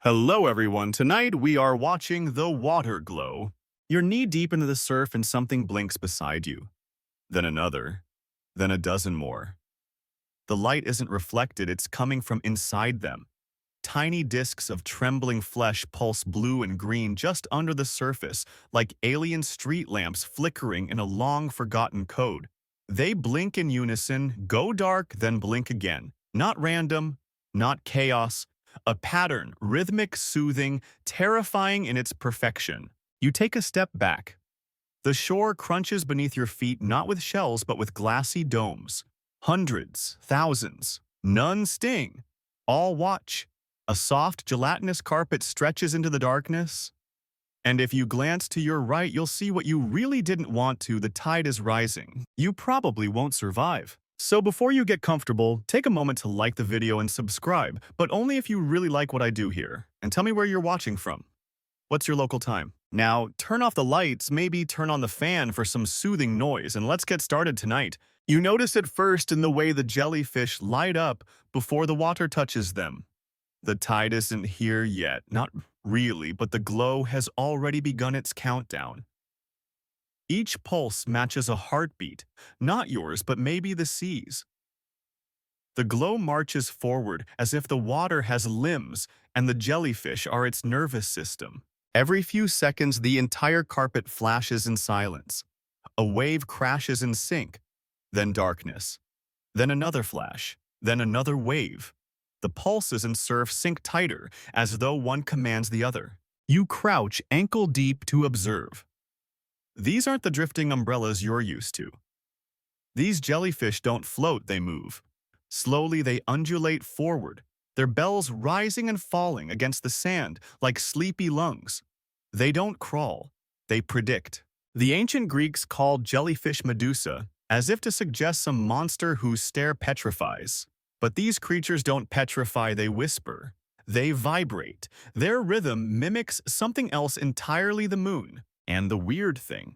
Hello everyone, tonight we are watching the water glow. You're knee-deep into the surf and something blinks beside you. Then another. Then a dozen more. The light isn't reflected, it's coming from inside them. Tiny discs of trembling flesh pulse blue and green just under the surface, like alien street lamps flickering in a long-forgotten code. They blink in unison, go dark, then blink again. Not random, not chaos, a pattern, rhythmic, soothing, terrifying in its perfection. You take a step back. The shore crunches beneath your feet not with shells but with glassy domes. Hundreds, thousands, none sting. All watch. A soft, gelatinous carpet stretches into the darkness. And if you glance to your right, you'll see what you really didn't want to. The tide is rising. You probably won't survive. So before you get comfortable, take a moment to like the video and subscribe, but only if you really like what I do here. And tell me where you're watching from. What's your local time? Now, turn off the lights, maybe turn on the fan for some soothing noise, and let's get started tonight. You notice it first in the way the jellyfish light up before the water touches them. The tide isn't here yet, not really, but the glow has already begun its countdown. Each pulse matches a heartbeat, not yours, but maybe the sea's. The glow marches forward as if the water has limbs and the jellyfish are its nervous system. Every few seconds, the entire carpet flashes in silence. A wave crashes in sync, then darkness, then another flash, then another wave. The pulses and surf sink tighter, as though one commands the other. You crouch ankle-deep to observe. These aren't the drifting umbrellas you're used to. These jellyfish don't float, they move. Slowly they undulate forward, their bells rising and falling against the sand like sleepy lungs. They don't crawl, they predict. The ancient Greeks called jellyfish Medusa, as if to suggest some monster whose stare petrifies. But these creatures don't petrify, they whisper. They vibrate. Their rhythm mimics something else entirely, the moon. And the weird thing,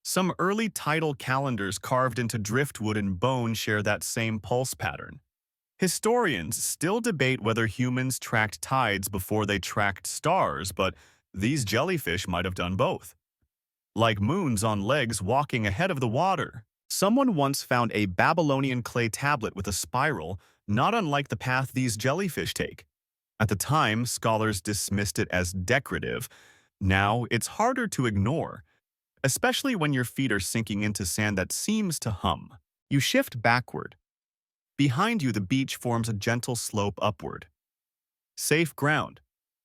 some early tidal calendars carved into driftwood and bone share that same pulse pattern. Historians still debate whether humans tracked tides before they tracked stars, but these jellyfish might have done both. Like moons on legs walking ahead of the water. Someone once found a Babylonian clay tablet with a spiral, not unlike the path these jellyfish take. At the time, scholars dismissed it as decorative. Now, it's harder to ignore, especially when your feet are sinking into sand that seems to hum. You shift backward. Behind you, the beach forms a gentle slope upward. Safe ground,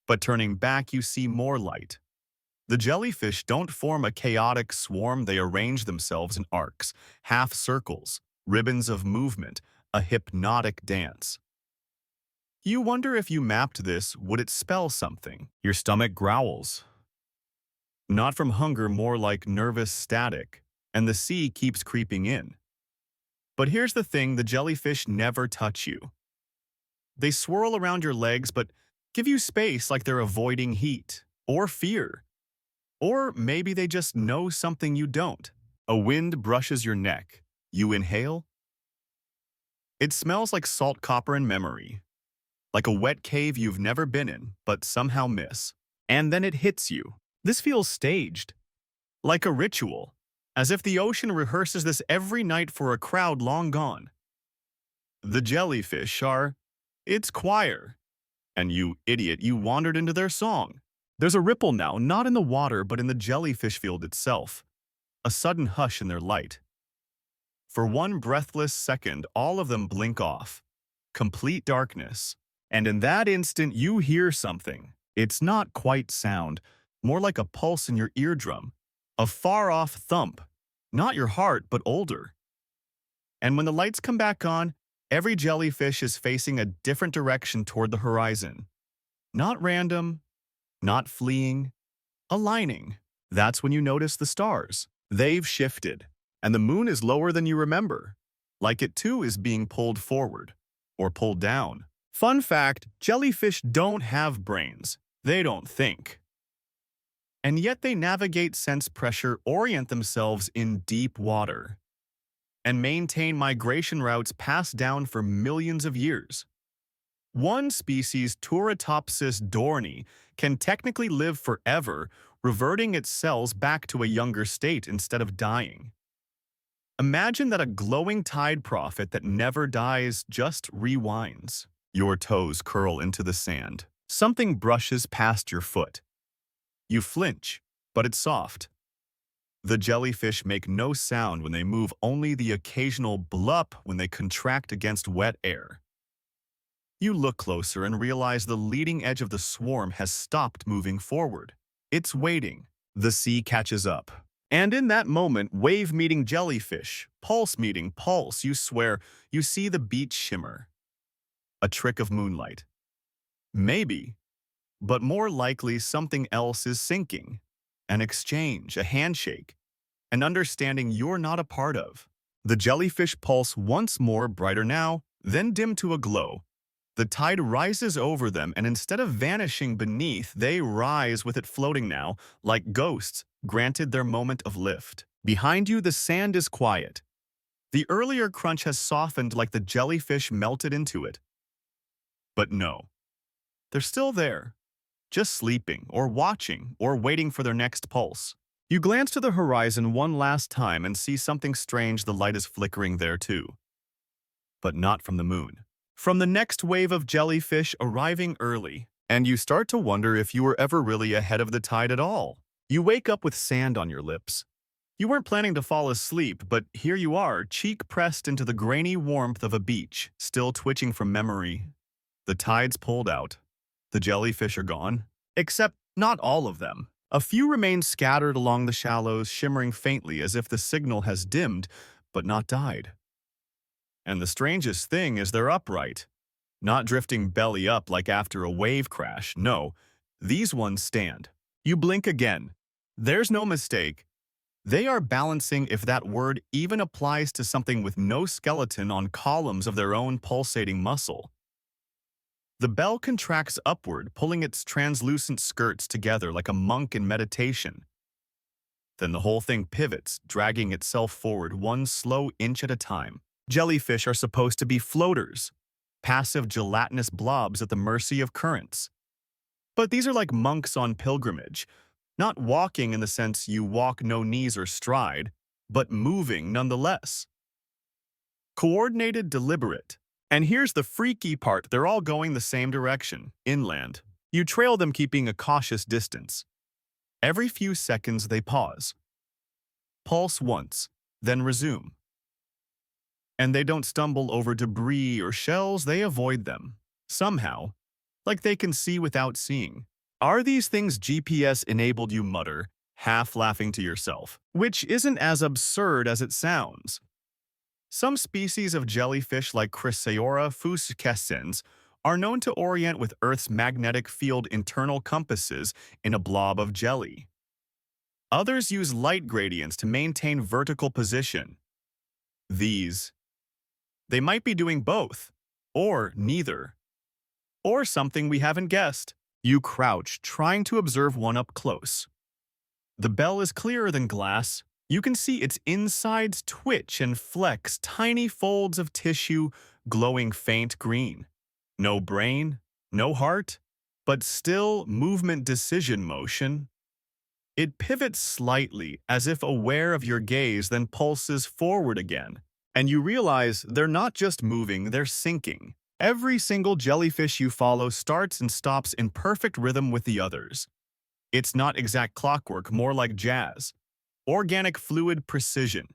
but turning back, you see more light. The jellyfish don't form a chaotic swarm, they arrange themselves in arcs, half circles, ribbons of movement, a hypnotic dance. You wonder if you mapped this, would it spell something? Your stomach growls. Not from hunger, more like nervous static, and the sea keeps creeping in. But here's the thing, the jellyfish never touch you. They swirl around your legs but give you space like they're avoiding heat or fear. Or maybe they just know something you don't. A wind brushes your neck. You inhale. It smells like salt, copper, and memory. Like a wet cave you've never been in, but somehow miss. And then it hits you. This feels staged. Like a ritual. As if the ocean rehearses this every night for a crowd long gone. The jellyfish are its choir. And you idiot, you wandered into their song. There's a ripple now, not in the water, but in the jellyfish field itself. A sudden hush in their light. For one breathless second, all of them blink off. Complete darkness. And in that instant, you hear something. It's not quite sound, more like a pulse in your eardrum. A far-off thump. Not your heart, but older. And when the lights come back on, every jellyfish is facing a different direction toward the horizon. Not random. Not fleeing, aligning. That's when you notice the stars. They've shifted, and the moon is lower than you remember, like it too is being pulled forward, or pulled down. Fun fact, jellyfish don't have brains. They don't think. And yet they navigate sense pressure, orient themselves in deep water, and maintain migration routes passed down for millions of years. One species, Turritopsis dorni, can technically live forever, reverting its cells back to a younger state instead of dying. Imagine that a glowing tide prophet that never dies, just rewinds. Your toes curl into the sand. Something brushes past your foot. You flinch, but it's soft. The jellyfish make no sound when they move, only the occasional blup when they contract against wet air. You look closer and realize the leading edge of the swarm has stopped moving forward. It's waiting. The sea catches up. And in that moment, wave meeting jellyfish, pulse meeting pulse, you swear you see the beach shimmer. A trick of moonlight. Maybe, but more likely something else is sinking. An exchange, a handshake, an understanding you're not a part of. The jellyfish pulse once more, brighter now, then dim to a glow. The tide rises over them, and instead of vanishing beneath, they rise with it floating now, like ghosts, granted their moment of lift. Behind you, the sand is quiet. The earlier crunch has softened like the jellyfish melted into it. But no, they're still there, just sleeping, or watching, or waiting for their next pulse. You glance to the horizon one last time and see something strange. The light is flickering there too. But not from the moon. From the next wave of jellyfish arriving early, and you start to wonder if you were ever really ahead of the tide at all. You wake up with sand on your lips. You weren't planning to fall asleep, but here you are, cheek pressed into the grainy warmth of a beach, still twitching from memory. The tide's pulled out. The jellyfish are gone. Except not all of them. A few remain scattered along the shallows, shimmering faintly as if the signal has dimmed, but not died. And the strangest thing is they're upright. Not drifting belly up like after a wave crash, no. These ones stand. You blink again. There's no mistake. They are balancing, if that word even applies to something with no skeleton, on columns of their own pulsating muscle. The bell contracts upward, pulling its translucent skirts together like a monk in meditation. Then the whole thing pivots, dragging itself forward one slow inch at a time. Jellyfish are supposed to be floaters, passive gelatinous blobs at the mercy of currents. But these are like monks on pilgrimage, not walking in the sense you walk no knees or stride, but moving nonetheless. Coordinated, deliberate. And here's the freaky part, they're all going the same direction, inland. You trail them, keeping a cautious distance. Every few seconds they pause. Pulse once, then resume. And they don't stumble over debris or shells, they avoid them. Somehow, like they can see without seeing. Are these things GPS-enabled, you mutter, half laughing to yourself? Which isn't as absurd as it sounds. Some species of jellyfish, like Chrysaora fuscescens, are known to orient with Earth's magnetic field internal compasses in a blob of jelly. Others use light gradients to maintain vertical position. They might be doing both, or neither, or something we haven't guessed. You crouch, trying to observe one up close. The bell is clearer than glass. You can see its insides twitch and flex, tiny folds of tissue glowing faint green. No brain, no heart, but still movement, decision motion. It pivots slightly, as if aware of your gaze, then pulses forward again. And you realize they're not just moving, they're sinking. Every single jellyfish you follow starts and stops in perfect rhythm with the others. It's not exact clockwork, more like jazz. Organic fluid precision.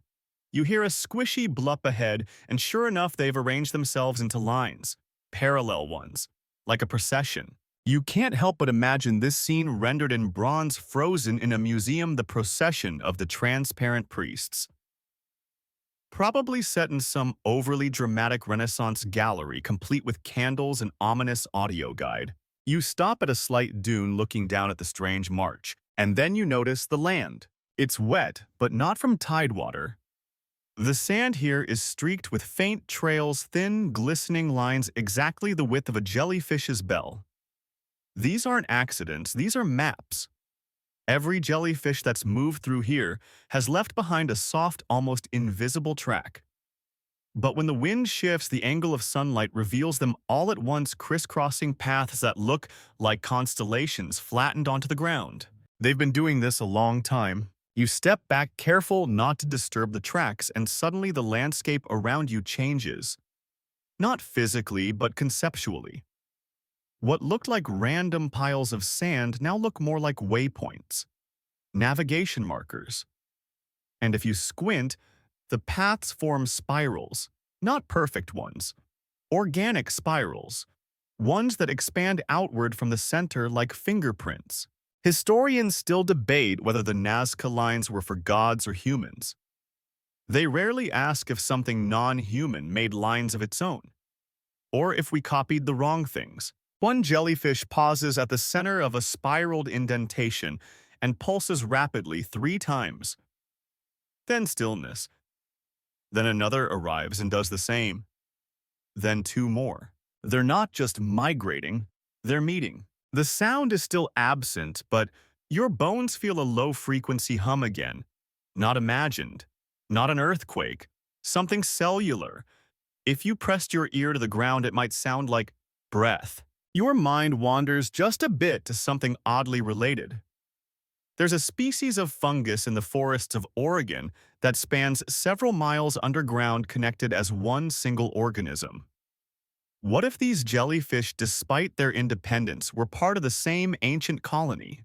You hear a squishy blup ahead, and sure enough, they've arranged themselves into lines, parallel ones, like a procession. You can't help but imagine this scene rendered in bronze, frozen in a museum, the procession of the transparent priests. Probably set in some overly dramatic Renaissance gallery, complete with candles and ominous audio guide. You stop at a slight dune, looking down at the strange march, and then you notice the land. It's wet, but not from tidewater. The sand here is streaked with faint trails, thin, glistening lines exactly the width of a jellyfish's bell. These aren't accidents, these are maps. Every jellyfish that's moved through here has left behind a soft, almost invisible track. But when the wind shifts, the angle of sunlight reveals them all at once, crisscrossing paths that look like constellations flattened onto the ground. They've been doing this a long time. You step back, careful not to disturb the tracks, and suddenly the landscape around you changes. Not physically, but conceptually. What looked like random piles of sand now look more like waypoints, navigation markers. And if you squint, the paths form spirals, not perfect ones, organic spirals, ones that expand outward from the center like fingerprints. Historians still debate whether the Nazca lines were for gods or humans. They rarely ask if something non-human made lines of its own, or if we copied the wrong things. One jellyfish pauses at the center of a spiraled indentation and pulses rapidly 3 times. Then stillness. Then another arrives and does the same. Then 2 more. They're not just migrating, they're meeting. The sound is still absent, but your bones feel a low-frequency hum again. Not imagined, not an earthquake, something cellular. If you pressed your ear to the ground, it might sound like breath. Your mind wanders just a bit to something oddly related. There's a species of fungus in the forests of Oregon that spans several miles underground, connected as one single organism. What if these jellyfish, despite their independence, were part of the same ancient colony?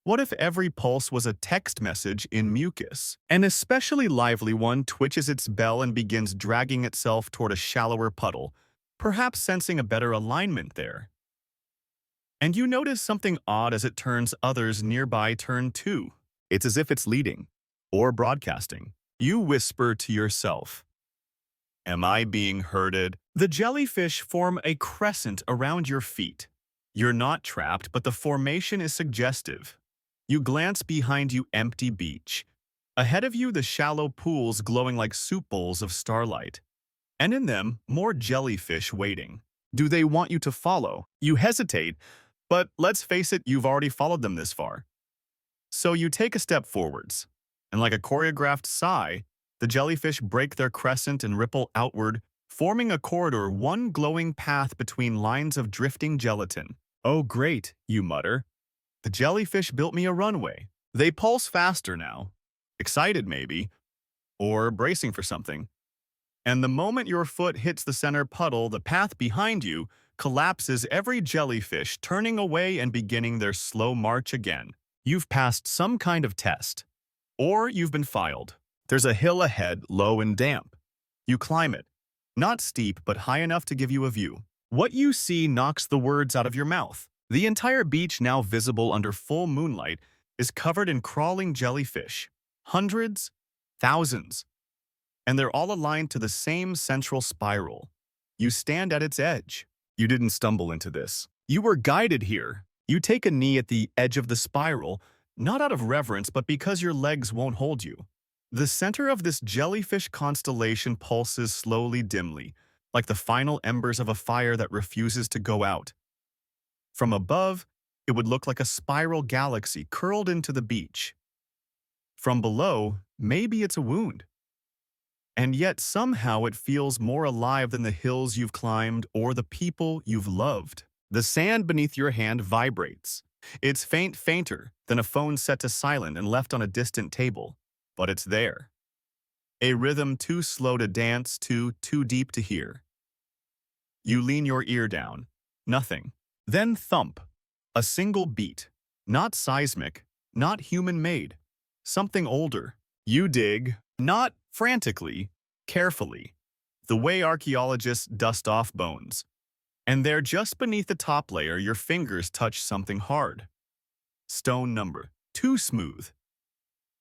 What if every pulse was a text message in mucus? An especially lively one twitches its bell and begins dragging itself toward a shallower puddle, perhaps sensing a better alignment there. And you notice something odd as it turns. Others nearby turn too. It's as if it's leading, or broadcasting. You whisper to yourself, "Am I being herded?" The jellyfish form a crescent around your feet. You're not trapped, but the formation is suggestive. You glance behind you, empty beach. Ahead of you, the shallow pools glowing like soup bowls of starlight. And in them, more jellyfish waiting. Do they want you to follow? You hesitate, but let's face it, you've already followed them this far. So you take a step forwards, and like a choreographed sigh, the jellyfish break their crescent and ripple outward, forming a corridor, one glowing path between lines of drifting gelatin. "Oh great," you mutter. "The jellyfish built me a runway." They pulse faster now, excited maybe, or bracing for something. And the moment your foot hits the center puddle, the path behind you collapses, every jellyfish turning away and beginning their slow march again. You've passed some kind of test, or you've been filed. There's a hill ahead, low and damp. You climb it, not steep but high enough to give you a view. What you see knocks the words out of your mouth. The entire beach, now visible under full moonlight, is covered in crawling jellyfish. Hundreds, thousands. And they're all aligned to the same central spiral. You stand at its edge. You didn't stumble into this. You were guided here. You take a knee at the edge of the spiral, not out of reverence, but because your legs won't hold you. The center of this jellyfish constellation pulses slowly, dimly, like the final embers of a fire that refuses to go out. From above, it would look like a spiral galaxy curled into the beach. From below, maybe it's a wound. And yet somehow it feels more alive than the hills you've climbed or the people you've loved. The sand beneath your hand vibrates. It's fainter than a phone set to silent and left on a distant table. But it's there. A rhythm too slow to dance to, too deep to hear. You lean your ear down. Nothing. Then thump. A single beat. Not seismic, not human-made. Something older. You dig, not frantically, carefully, the way archaeologists dust off bones. And there, just beneath the top layer, your fingers touch something hard. Stone number 2 smooth.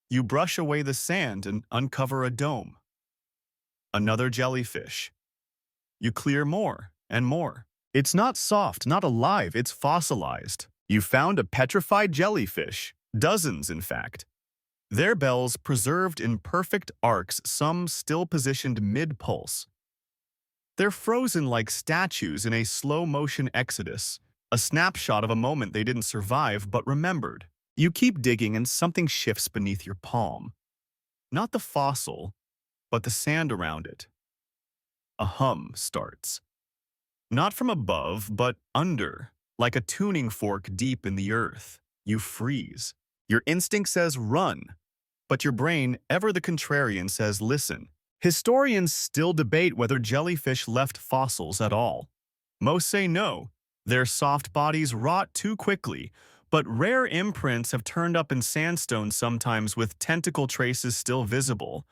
You brush away the sand and uncover a dome. Another jellyfish. You clear more and more. It's not soft, not alive, it's fossilized. You found a petrified jellyfish. Dozens, in fact. Their bells preserved in perfect arcs, some still positioned mid-pulse. They're frozen like statues in a slow-motion exodus, a snapshot of a moment they didn't survive but remembered. You keep digging and something shifts beneath your palm. Not the fossil, but the sand around it. a hum starts. Not from above, but under, like a tuning fork deep in the earth. You freeze. Your instinct says run, but your brain, ever the contrarian, says listen. Historians still debate whether jellyfish left fossils at all. Most say no. Their soft bodies rot too quickly, but rare imprints have turned up in sandstone sometimes with tentacle traces still visible.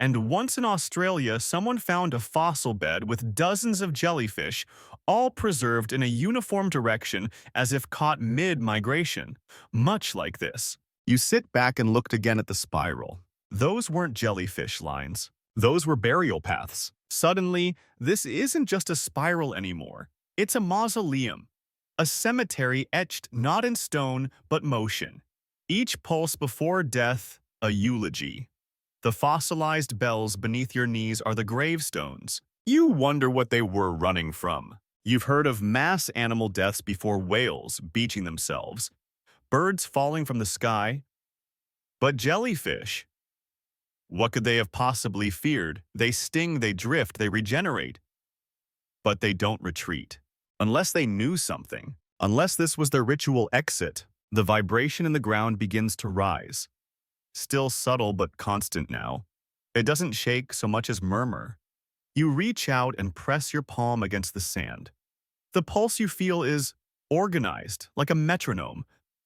And once in Australia, someone found a fossil bed with dozens of jellyfish, all preserved in a uniform direction as if caught mid-migration. Much like this. You sit back and looked again at the spiral. Those weren't jellyfish lines. Those were burial paths. Suddenly, this isn't just a spiral anymore. It's a mausoleum. A cemetery etched not in stone, but motion. Each pulse before death, a eulogy. The fossilized bells beneath your knees are the gravestones. You wonder what they were running from. You've heard of mass animal deaths before: whales beaching themselves, birds falling from the sky. But jellyfish? What could they have possibly feared? They sting, they drift, they regenerate. But they don't retreat. Unless they knew something. Unless this was their ritual exit, the vibration in the ground begins to rise. Still subtle but constant now. It doesn't shake so much as murmur. You reach out and press your palm against the sand. The pulse you feel is organized, like a metronome,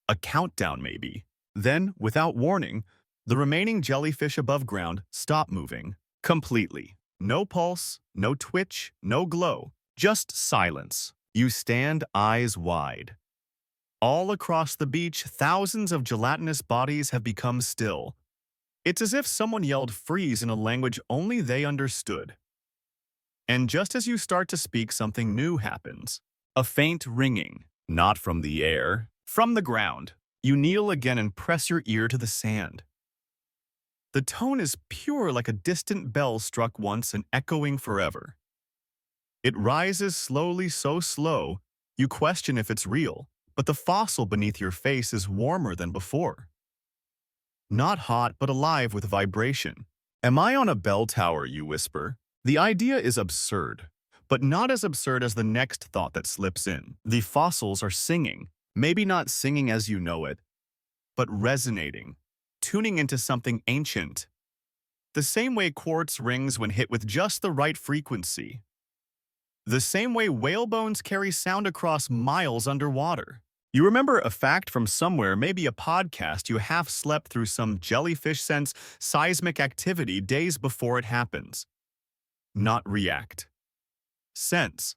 a countdown maybe. Then, without warning, the remaining jellyfish above ground stop moving. Completely. No pulse, no twitch, no glow. Just silence. You stand eyes wide. All across the beach, thousands of gelatinous bodies have become still. It's as if someone yelled freeze in a language only they understood. And just as you start to speak, something new happens. A faint ringing, not from the air, from the ground. You kneel again and press your ear to the sand. The tone is pure, like a distant bell struck once and echoing forever. It rises slowly, so slow, you question if it's real, but the fossil beneath your face is warmer than before. Not hot, but alive with vibration. Am I on a bell tower, you whisper? The idea is absurd, but not as absurd as the next thought that slips in. The fossils are singing, maybe not singing as you know it, but resonating, tuning into something ancient. The same way quartz rings when hit with just the right frequency. The same way whale bones carry sound across miles underwater. You remember a fact from somewhere, maybe a podcast, you half slept through some jellyfish sense seismic activity days before it happens. Not react. Sense.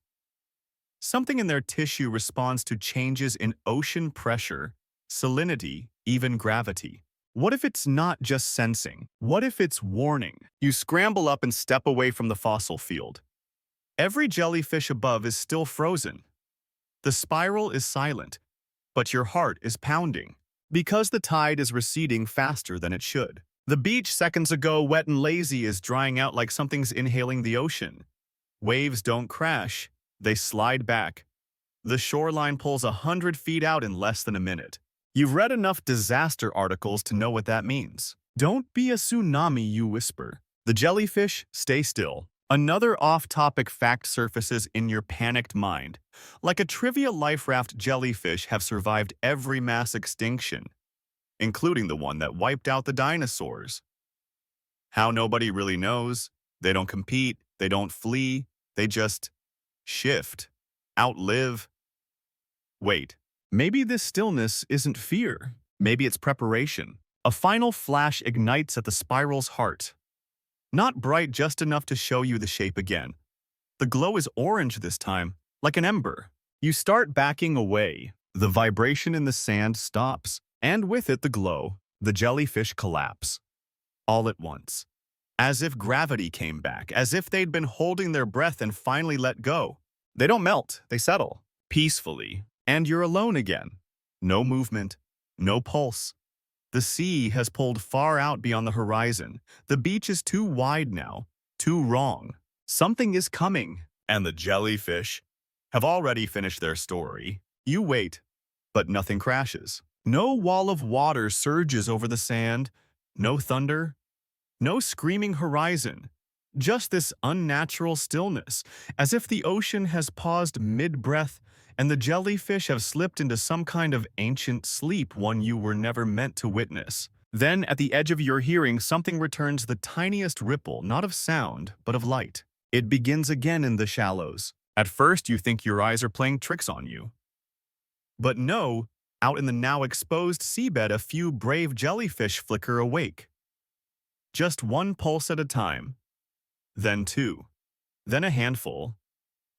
Something in their tissue responds to changes in ocean pressure, salinity, even gravity. What if it's not just sensing? What if it's warning? You scramble up and step away from the fossil field. Every jellyfish above is still frozen. The spiral is silent, but your heart is pounding because the tide is receding faster than it should. The beach seconds ago, wet and lazy, is drying out like something's inhaling the ocean. Waves don't crash, they slide back. The shoreline pulls 100 feet out in less than a minute. You've read enough disaster articles to know what that means. Don't be a tsunami, you whisper. The jellyfish stay still. Another off-topic fact surfaces in your panicked mind. Like a trivia life raft, jellyfish have survived every mass extinction, including the one that wiped out the dinosaurs. How nobody really knows. They don't compete, they don't flee, they just shift, outlive. Wait, maybe this stillness isn't fear. Maybe it's preparation. A final flash ignites at the spiral's heart. Not bright, just enough to show you the shape again. The glow is orange this time, like an ember. You start backing away. The vibration in the sand stops, and with it the glow. The jellyfish collapse. All at once. As if gravity came back, as if they'd been holding their breath and finally let go. They don't melt, they settle, peacefully, and you're alone again. No movement, no pulse. The sea has pulled far out beyond the horizon. The beach is too wide now, too wrong. Something is coming, and the jellyfish have already finished their story. You wait, but nothing crashes. No wall of water surges over the sand, no thunder, no screaming horizon, Just this unnatural stillness, as if the ocean has paused mid-breath and the jellyfish have slipped into some kind of ancient sleep one you were never meant to witness. Then, at the edge of your hearing, something returns the tiniest ripple, not of sound, but of light. It begins again in the shallows. At first, you think your eyes are playing tricks on you. But no, out in the now exposed seabed, a few brave jellyfish flicker awake. Just one pulse at a time. Then two. Then a handful.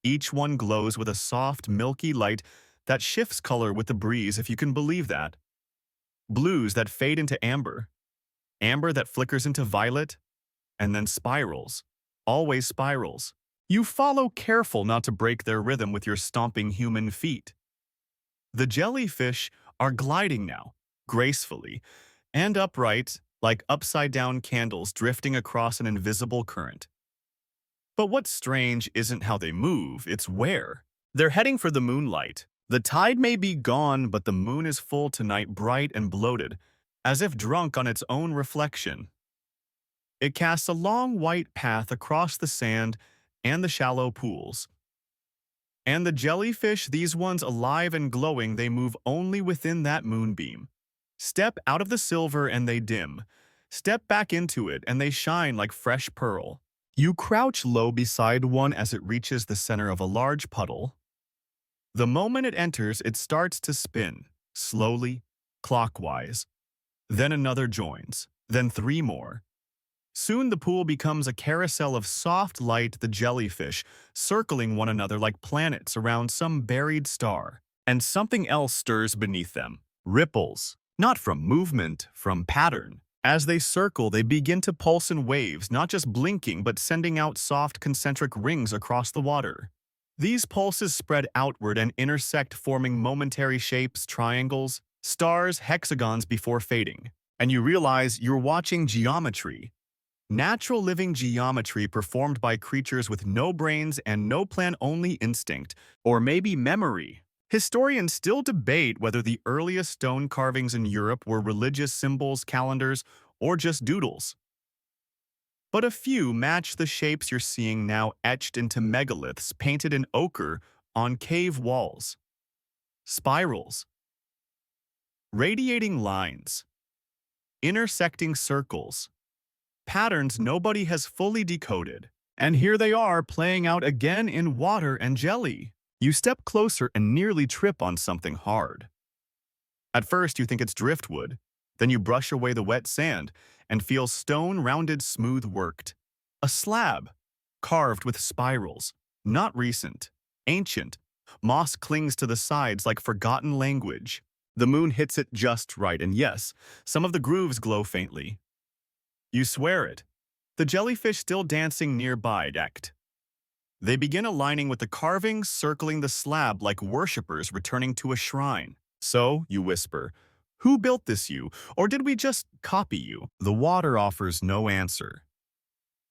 Each one glows with a soft, milky light that shifts color with the breeze, if you can believe that. Blues that fade into amber. Amber that flickers into violet. And then spirals. Always spirals. You follow, careful not to break their rhythm with your stomping human feet. The jellyfish are gliding now, gracefully, and upright, like upside-down candles drifting across an invisible current. But what's strange isn't how they move, it's where. They're heading for the moonlight. The tide may be gone, but the moon is full tonight, bright and bloated, as if drunk on its own reflection. It casts a long white path across the sand and the shallow pools. And the jellyfish, these ones alive and glowing, they move only within that moonbeam. Step out of the silver and they dim. Step back into it and they shine like fresh pearl. You crouch low beside one as it reaches the center of a large puddle. The moment it enters, it starts to spin, slowly, clockwise. Then another joins, then three more. Soon the pool becomes a carousel of soft light, the jellyfish circling one another like planets around some buried star. And something else stirs beneath them. Ripples, not from movement, from pattern. As they circle, they begin to pulse in waves, not just blinking but sending out soft concentric rings across the water. These pulses spread outward and intersect, forming momentary shapes, triangles, stars, hexagons before fading. And you realize you're watching geometry. Natural living geometry performed by creatures with no brains and no plan, only instinct, or maybe memory. Historians still debate whether the earliest stone carvings in Europe were religious symbols, calendars, or just doodles. But a few match the shapes you're seeing now, etched into megaliths painted in ochre on cave walls. Spirals. Radiating lines. Intersecting circles. Patterns nobody has fully decoded. And here they are, playing out again in water and jelly. You step closer and nearly trip on something hard. At first, you think it's driftwood. Then you brush away the wet sand and feel stone, rounded, smooth worked. A slab, carved with spirals. Not recent, ancient. Moss clings to the sides like forgotten language. The moon hits it just right, and yes, some of the grooves glow faintly. You swear it. The jellyfish still dancing nearby, decked. They begin aligning with the carvings, circling the slab like worshippers returning to a shrine. So, you whisper, who built this, you, or did we just copy you? The water offers no answer.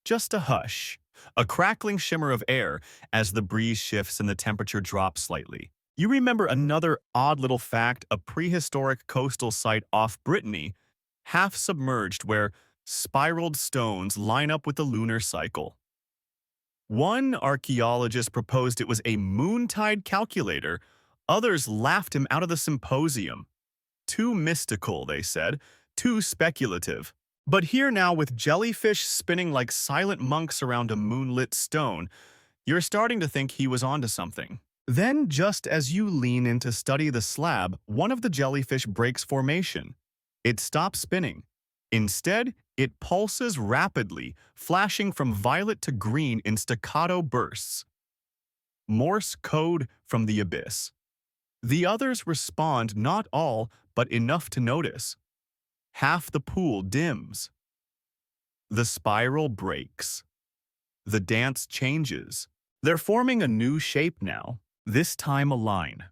Just a hush, a crackling shimmer of air as the breeze shifts and the temperature drops slightly. You remember another odd little fact, a prehistoric coastal site off Brittany, half submerged, where spiraled stones line up with the lunar cycle. One archaeologist proposed it was a moontide calculator. Others laughed him out of the symposium. Too mystical, they said, too speculative. But here now, with jellyfish spinning like silent monks around a moonlit stone, you're starting to think he was onto something. Then, just as you lean in to study the slab, one of the jellyfish breaks formation. It stops spinning. Instead, it pulses rapidly, flashing from violet to green in staccato bursts. Morse code from the abyss. The others respond, not all, but enough to notice. Half the pool dims. The spiral breaks. The dance changes. They're forming a new shape now, this time a line.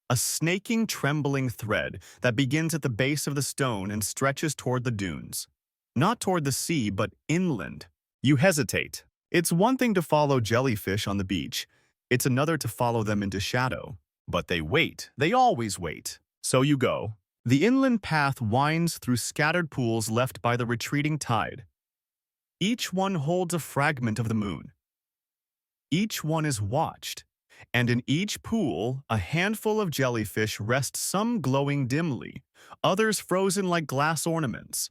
A snaking, trembling thread that begins at the base of the stone and stretches toward the dunes. Not toward the sea, but inland. You hesitate. It's one thing to follow jellyfish on the beach. It's another to follow them into shadow. But they wait. They always wait. So you go. The inland path winds through scattered pools left by the retreating tide. Each one holds a fragment of the moon. Each one is watched, and in each pool, a handful of jellyfish rest, some glowing dimly, others frozen like glass ornaments.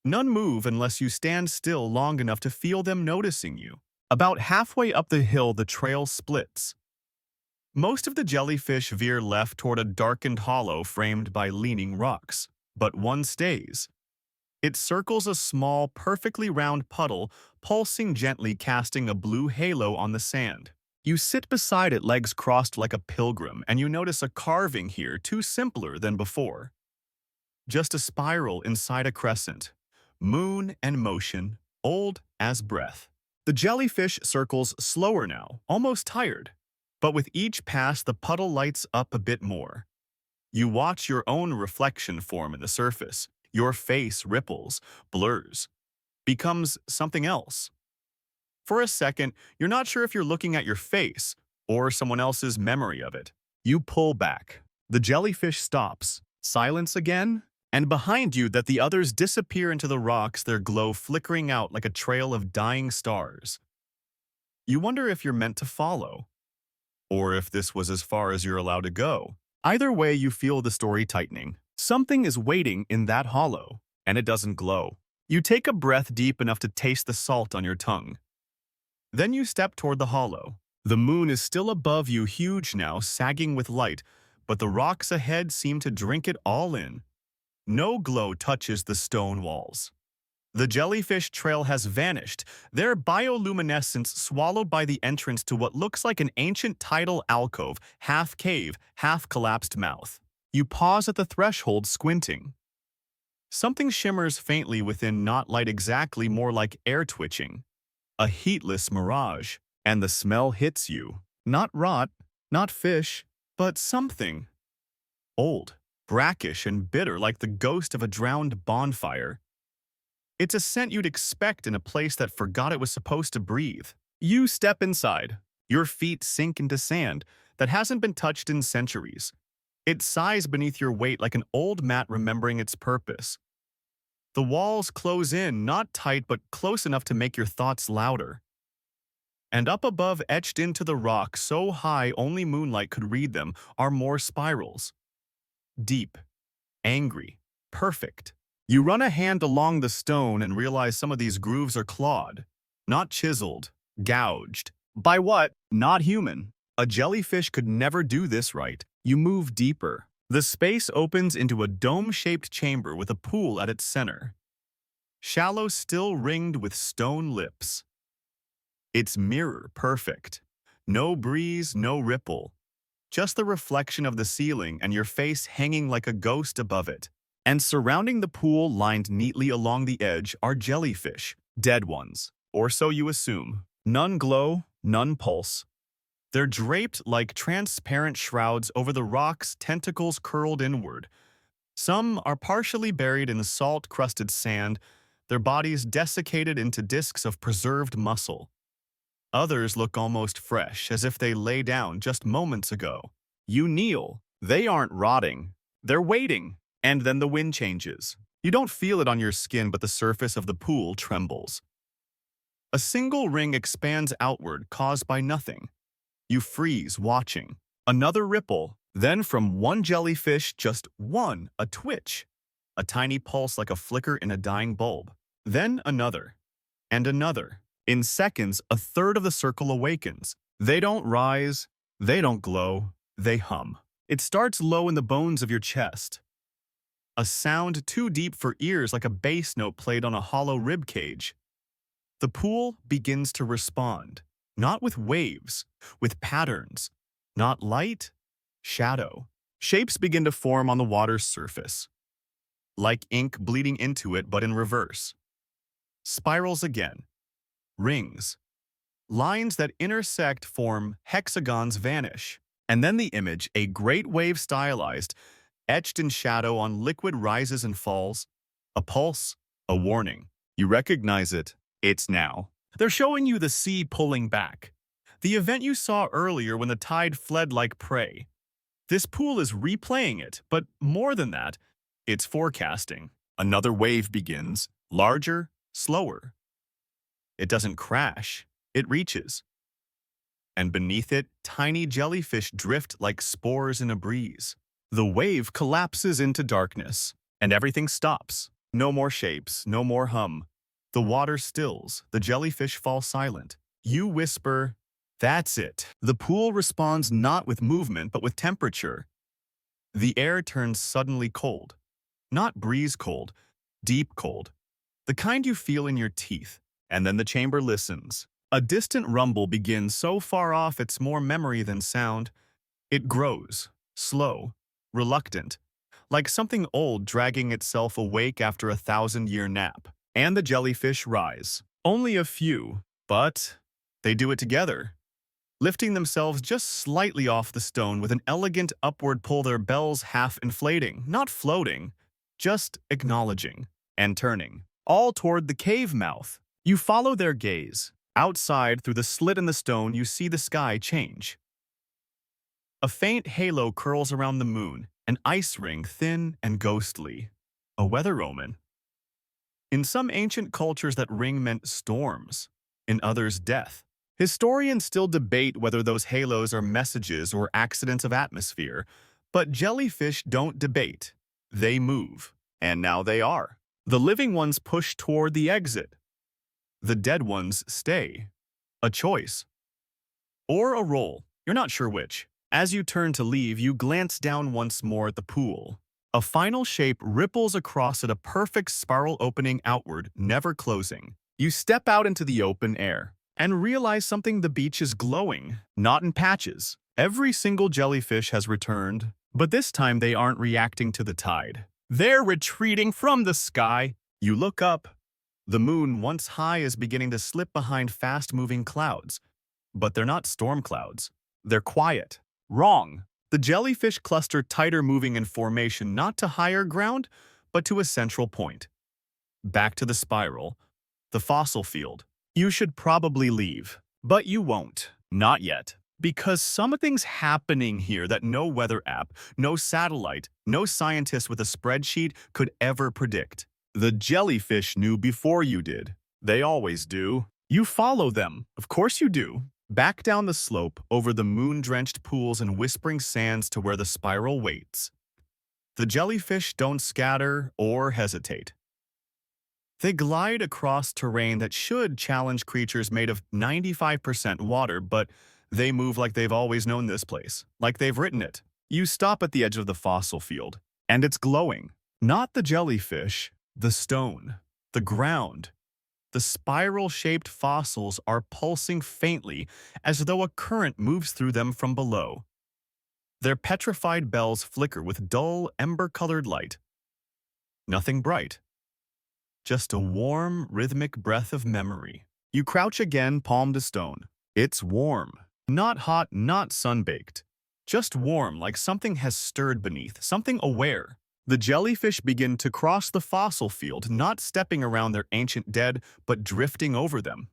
None move unless you stand still long enough to feel them noticing you. About halfway up the hill, the trail splits. Most of the jellyfish veer left toward a darkened hollow framed by leaning rocks, but one stays. It circles a small, perfectly round puddle, pulsing gently, casting a blue halo on the sand. You sit beside it, legs crossed like a pilgrim, and you notice a carving here too simpler than before. Just a spiral inside a crescent. Moon and motion, old as breath. The jellyfish circles slower now, almost tired. But with each pass, the puddle lights up a bit more. You watch your own reflection form in the surface. Your face ripples, blurs, becomes something else. For a second, you're not sure if you're looking at your face or someone else's memory of it. You pull back. The jellyfish stops. Silence again, and behind you that the others disappear into the rocks, their glow flickering out like a trail of dying stars. You wonder if you're meant to follow, or if this was as far as you're allowed to go. Either way, you feel the story tightening. Something is waiting in that hollow, and it doesn't glow. You take a breath deep enough to taste the salt on your tongue. Then you step toward the hollow. The moon is still above you, huge now, sagging with light, but the rocks ahead seem to drink it all in. No glow touches the stone walls. The jellyfish trail has vanished, their bioluminescence swallowed by the entrance to what looks like an ancient tidal alcove, half cave, half collapsed mouth. You pause at the threshold, squinting. Something shimmers faintly within, not light exactly, more like air twitching. A heatless mirage, and the smell hits you. Not rot, not fish, but something. Old, brackish, and bitter, like the ghost of a drowned bonfire. It's a scent you'd expect in a place that forgot it was supposed to breathe. You step inside. Your feet sink into sand that hasn't been touched in centuries. It sighs beneath your weight like an old mat remembering its purpose. The walls close in, not tight but close enough to make your thoughts louder. And up above, etched into the rock so high only moonlight could read them, are more spirals. Deep, angry, perfect. You run a hand along the stone and realize some of these grooves are clawed, not chiseled, gouged. By what? Not human. A jellyfish could never do this right. You move deeper. The space opens into a dome-shaped chamber with a pool at its center. Shallow, still ringed with stone lips. Its mirror perfect. No breeze, no ripple. Just the reflection of the ceiling and your face hanging like a ghost above it. And surrounding the pool, lined neatly along the edge, are jellyfish. Dead ones. Or so you assume. None glow, none pulse. They're draped like transparent shrouds over the rocks, tentacles curled inward. Some are partially buried in salt-crusted sand, their bodies desiccated into discs of preserved muscle. Others look almost fresh, as if they lay down just moments ago. You kneel. They aren't rotting. They're waiting. And then the wind changes. You don't feel it on your skin, but the surface of the pool trembles. A single ring expands outward, caused by nothing. You freeze, watching. Another ripple. Then from one jellyfish, just one, a twitch. A tiny pulse like a flicker in a dying bulb. Then another. And another. In seconds, a third of the circle awakens. They don't rise. They don't glow. They hum. It starts low in the bones of your chest. A sound too deep for ears, like a bass note played on a hollow rib cage. The pool begins to respond. Not with waves, with patterns. Not light, shadow. Shapes begin to form on the water's surface. Like ink bleeding into it, but in reverse. Spirals again. Rings. Lines that intersect form hexagons vanish. And then the image, a great wave stylized, etched in shadow on liquid rises and falls. A pulse, a warning. You recognize it. It's now. They're showing you the sea pulling back. The event you saw earlier when the tide fled like prey. This pool is replaying it, but more than that, it's forecasting. Another wave begins, larger, slower. It doesn't crash, it reaches. And beneath it, tiny jellyfish drift like spores in a breeze. The wave collapses into darkness, and everything stops. No more shapes, no more hum. The water stills, the jellyfish fall silent. You whisper, "That's it." The pool responds not with movement, but with temperature. The air turns suddenly cold. Not breeze cold, deep cold. The kind you feel in your teeth. And then the chamber listens. A distant rumble begins so far off it's more memory than sound. It grows, slow, reluctant, like something old dragging itself awake after a 1,000-year nap. And the jellyfish rise. Only a few, but they do it together, lifting themselves just slightly off the stone with an elegant upward pull, their bells half inflating, not floating, just acknowledging and turning, all toward the cave mouth. You follow their gaze. Outside, through the slit in the stone, you see the sky change. A faint halo curls around the moon, an ice ring thin and ghostly, a weather omen. In some ancient cultures, that ring meant storms, in others, death. Historians still debate whether those halos are messages or accidents of atmosphere, but jellyfish don't debate. They move, and now they are. The living ones push toward the exit. The dead ones stay. A choice. Or a role, you're not sure which. As you turn to leave, you glance down once more at the pool. A final shape ripples across it, a perfect spiral opening outward, never closing. You step out into the open air and realize something: the beach is glowing, not in patches. Every single jellyfish has returned, but this time they aren't reacting to the tide. They're retreating from the sky. You look up. The moon, once high, is beginning to slip behind fast-moving clouds. But they're not storm clouds. They're quiet. Wrong. The jellyfish cluster tighter, moving in formation, not to higher ground, but to a central point. Back to the spiral, the fossil field. You should probably leave, but you won't. Not yet. Because something's happening here that no weather app, no satellite, no scientist with a spreadsheet could ever predict. The jellyfish knew before you did. They always do. You follow them. Of course you do. Back down the slope, over the moon-drenched pools and whispering sands to where the spiral waits. The jellyfish don't scatter or hesitate. They glide across terrain that should challenge creatures made of 95% water, but they move like they've always known this place, like they've written it. You stop at the edge of the fossil field, and it's glowing. Not the jellyfish, the stone, the ground. The spiral-shaped fossils are pulsing faintly, as though a current moves through them from below. Their petrified bells flicker with dull, ember-colored light. Nothing bright. Just a warm, rhythmic breath of memory. You crouch again, palm to stone. It's warm. Not hot, not sun-baked. Just warm, like something has stirred beneath, something aware. The jellyfish begin to cross the fossil field, not stepping around their ancient dead, but drifting over them.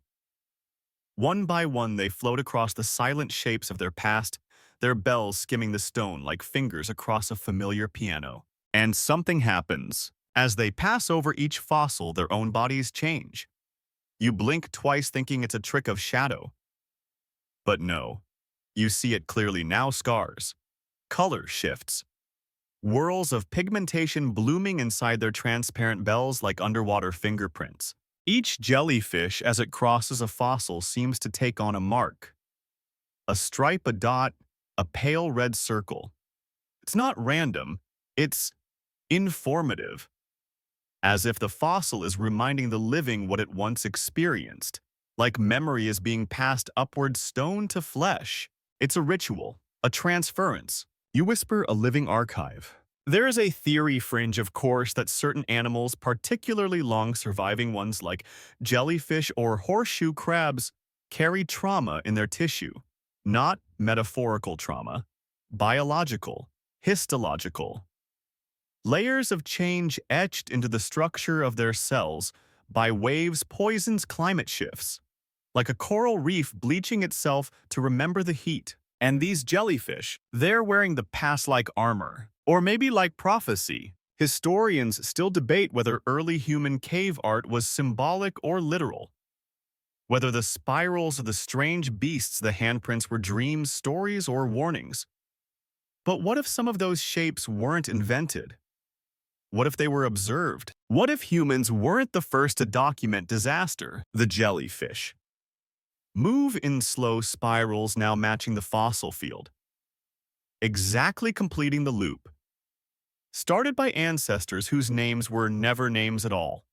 One by one, they float across the silent shapes of their past, their bells skimming the stone like fingers across a familiar piano. And something happens. As they pass over each fossil, their own bodies change. You blink twice, thinking it's a trick of shadow. But no. You see it clearly now: scars. Color shifts. Whirls of pigmentation blooming inside their transparent bells like underwater fingerprints. Each jellyfish, as it crosses a fossil, seems to take on a mark. A stripe, a dot, a pale red circle. It's not random, it's informative. As if the fossil is reminding the living what it once experienced. Like memory is being passed upward, stone to flesh. It's a ritual, a transference. You whisper, a living archive. There is a theory fringe, of course, that certain animals, particularly long-surviving ones like jellyfish or horseshoe crabs, carry trauma in their tissue. Not metaphorical trauma, biological, histological. Layers of change etched into the structure of their cells by waves, poisons, climate shifts. Like a coral reef bleaching itself to remember the heat. And these jellyfish, they're wearing the past-like armor. Or maybe like prophecy. Historians still debate whether early human cave art was symbolic or literal. Whether the spirals or the strange beasts, the handprints were dreams, stories, or warnings. But what if some of those shapes weren't invented? What if they were observed? What if humans weren't the first to document disaster? The jellyfish move in slow spirals, now matching the fossil field, exactly completing the loop, started by ancestors whose names were never names at all.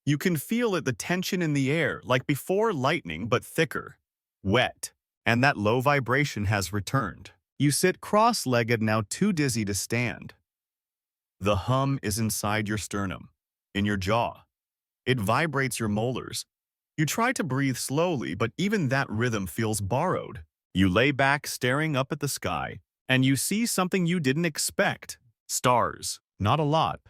You can feel it, the tension in the air, like before lightning, but thicker, wet, and that low vibration has returned. You sit cross-legged, now too dizzy to stand. The hum is inside your sternum, in your jaw. It vibrates your molars. You try to breathe slowly, but even that rhythm feels borrowed. You lay back, staring up at the sky, and you see something you didn't expect. Stars. Not a lot.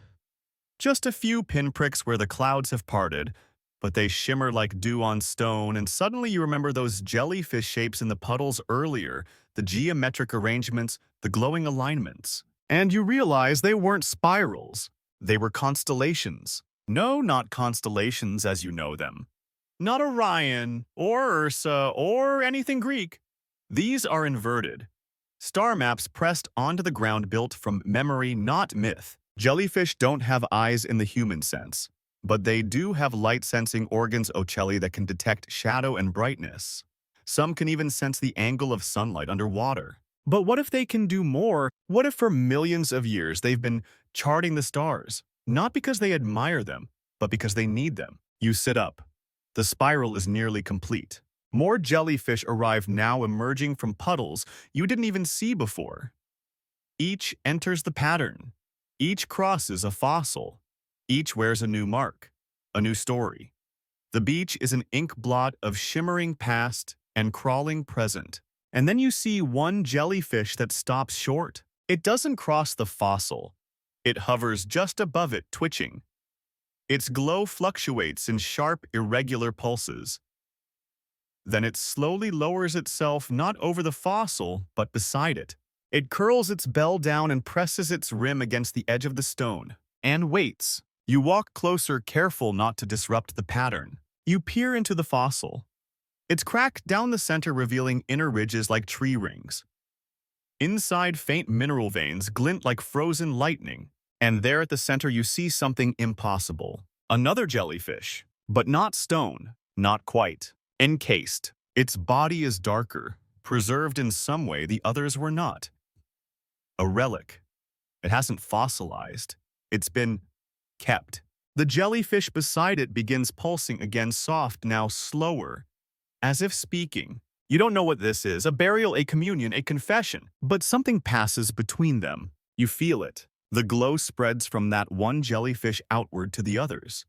Just a few pinpricks where the clouds have parted, but they shimmer like dew on stone, and suddenly you remember those jellyfish shapes in the puddles earlier, the geometric arrangements, the glowing alignments. And you realize they weren't spirals. They were constellations. No, not constellations as you know them. Not Orion, or Ursa, or anything Greek. These are inverted. Star maps pressed onto the ground, built from memory, not myth. Jellyfish don't have eyes in the human sense, but they do have light-sensing organs, ocelli, that can detect shadow and brightness. Some can even sense the angle of sunlight underwater. But what if they can do more? What if for millions of years they've been charting the stars, not because they admire them, but because they need them? You sit up. The spiral is nearly complete. More jellyfish arrive, now emerging from puddles you didn't even see before. Each enters the pattern. Each crosses a fossil. Each wears a new mark, a new story. The beach is an ink blot of shimmering past and crawling present. And then you see one jellyfish that stops short. It doesn't cross the fossil. It hovers just above it, twitching. Its glow fluctuates in sharp, irregular pulses. Then it slowly lowers itself, not over the fossil, but beside it. It curls its bell down and presses its rim against the edge of the stone, and waits. You walk closer, careful not to disrupt the pattern. You peer into the fossil. It's cracked down the center, revealing inner ridges like tree rings. Inside, faint mineral veins glint like frozen lightning. And there at the center you see something impossible. Another jellyfish, but not stone, not quite. Encased. Its body is darker, preserved in some way the others were not. A relic. It hasn't fossilized. It's been kept. The jellyfish beside it begins pulsing again, soft, now slower, as if speaking. You don't know what this is, a burial, a communion, a confession, but something passes between them. You feel it. The glow spreads from that one jellyfish outward to the others.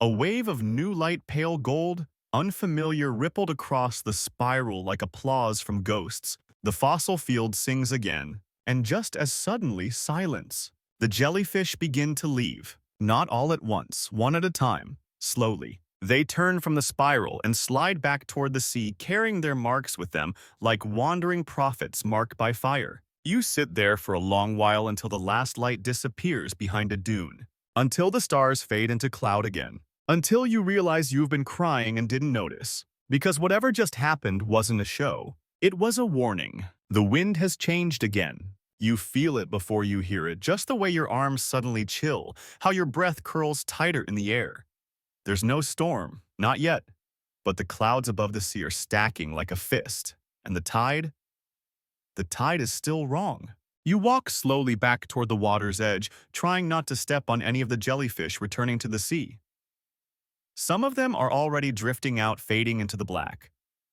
A wave of new light, pale gold, unfamiliar, rippled across the spiral like applause from ghosts. The fossil field sings again, and just as suddenly, silence. The jellyfish begin to leave, not all at once, one at a time, slowly. They turn from the spiral and slide back toward the sea, carrying their marks with them like wandering prophets marked by fire. You sit there for a long while until the last light disappears behind a dune, until the stars fade into cloud again, until you realize you've been crying and didn't notice. Because whatever just happened wasn't a show. It was a warning. The wind has changed again. You feel it before you hear it, just the way your arms suddenly chill, how your breath curls tighter in the air. There's no storm, not yet, but the clouds above the sea are stacking like a fist, and the tide is still wrong. You walk slowly back toward the water's edge, trying not to step on any of the jellyfish returning to the sea. Some of them are already drifting out, fading into the black,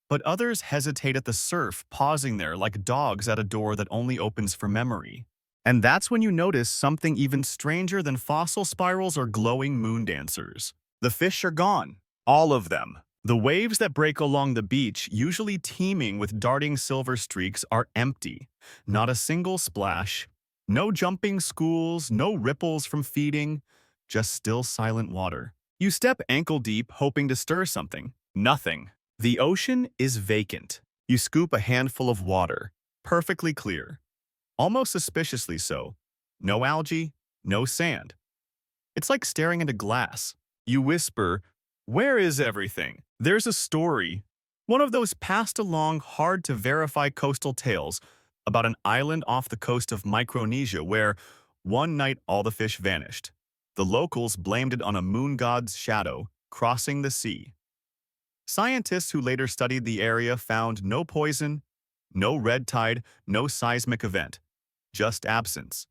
but others hesitate at the surf, pausing there like dogs at a door that only opens for memory. And that's when you notice something even stranger than fossil spirals or glowing moon dancers. The fish are gone. All of them. The waves that break along the beach, usually teeming with darting silver streaks, are empty. Not a single splash. No jumping schools, no ripples from feeding. Just still, silent water. You step ankle deep, hoping to stir something. Nothing. The ocean is vacant. You scoop a handful of water. Perfectly clear. Almost suspiciously so. No algae, no sand. It's like staring into glass. You whisper, Where is everything? There's a story. One of those passed along, hard-to-verify coastal tales about an island off the coast of Micronesia where, one night, all the fish vanished. The locals blamed it on a moon god's shadow crossing the sea. Scientists who later studied the area found no poison, no red tide, no seismic event, just absence,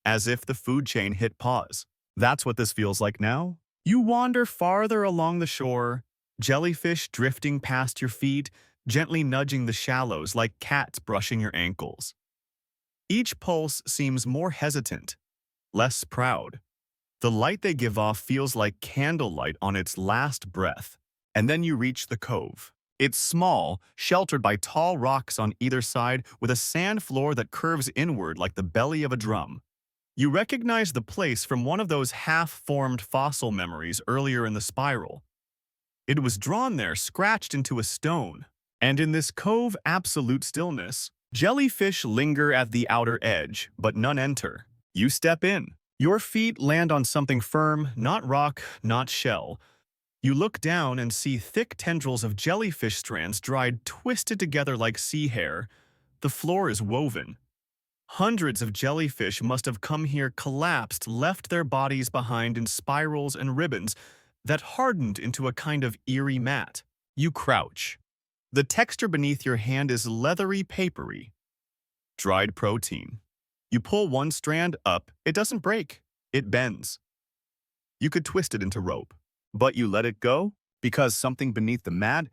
as if the food chain hit pause. That's what this feels like now. You wander farther along the shore, jellyfish drifting past your feet, gently nudging the shallows like cats brushing your ankles. Each pulse seems more hesitant, less proud. The light they give off feels like candlelight on its last breath. And then you reach the cove. It's small, sheltered by tall rocks on either side with a sand floor that curves inward like the belly of a drum. You recognize the place from one of those half-formed fossil memories earlier in the spiral. It was drawn there, scratched into a stone. And in this cove, absolute stillness. Jellyfish linger at the outer edge, but none enter. You step in. Your feet land on something firm, not rock, not shell. You look down and see thick tendrils of jellyfish strands dried, twisted together like sea hair. The floor is woven. Hundreds of jellyfish must have come here, collapsed, left their bodies behind in spirals and ribbons that hardened into a kind of eerie mat. You crouch. The texture beneath your hand is leathery, papery. Dried protein. You pull one strand up, it doesn't break, it bends. You could twist it into rope. But you let it go because something beneath the mat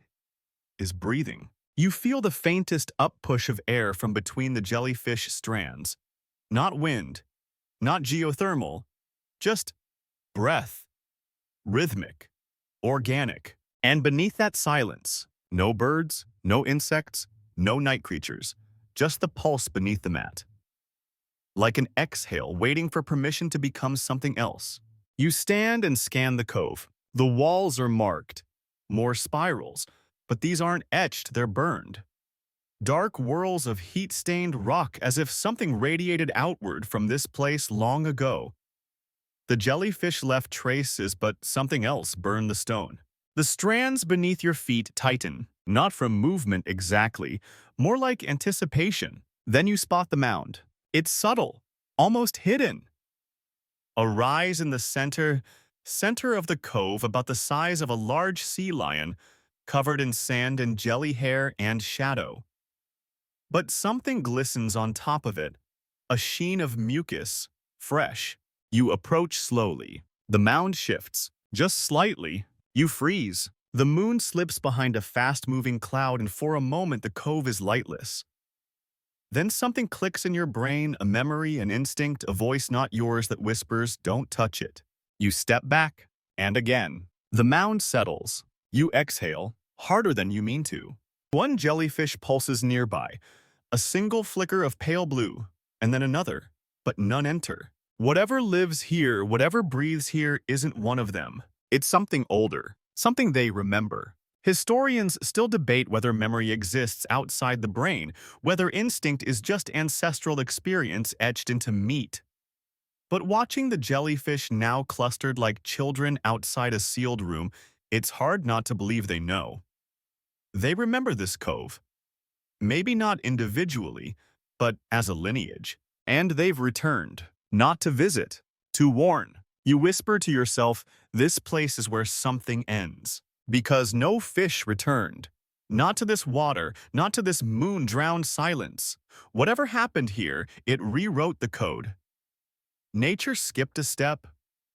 is breathing. You feel the faintest up-push of air from between the jellyfish strands. Not wind, not geothermal, just breath. Rhythmic, organic. And beneath that silence, no birds, no insects, no night creatures, just the pulse beneath the mat. Like an exhale waiting for permission to become something else. You stand and scan the cove. The walls are marked, more spirals, but these aren't etched, they're burned. Dark whirls of heat-stained rock as if something radiated outward from this place long ago. The jellyfish left traces, but something else burned the stone. The strands beneath your feet tighten, not from movement exactly, more like anticipation. Then you spot the mound. It's subtle, almost hidden. A rise in the center of the cove about the size of a large sea lion, covered in sand and jelly hair and shadow. But something glistens on top of it, a sheen of mucus, fresh. You approach slowly. The mound shifts, just slightly. You freeze. The moon slips behind a fast-moving cloud, and for a moment the cove is lightless. Then something clicks in your brain, a memory, an instinct, a voice not yours that whispers, "Don't touch it." You step back, and again. The mound settles. You exhale, harder than you mean to. One jellyfish pulses nearby, a single flicker of pale blue, and then another, but none enter. Whatever lives here, whatever breathes here, isn't one of them. It's something older, something they remember. Historians still debate whether memory exists outside the brain, whether instinct is just ancestral experience etched into meat. But watching the jellyfish now clustered like children outside a sealed room, it's hard not to believe they know. They remember this cove. Maybe not individually, but as a lineage. And they've returned, not to visit, to warn. You whisper to yourself, this place is where something ends. Because no fish returned. Not to this water, not to this moon-drowned silence. Whatever happened here, it rewrote the code. Nature skipped a step,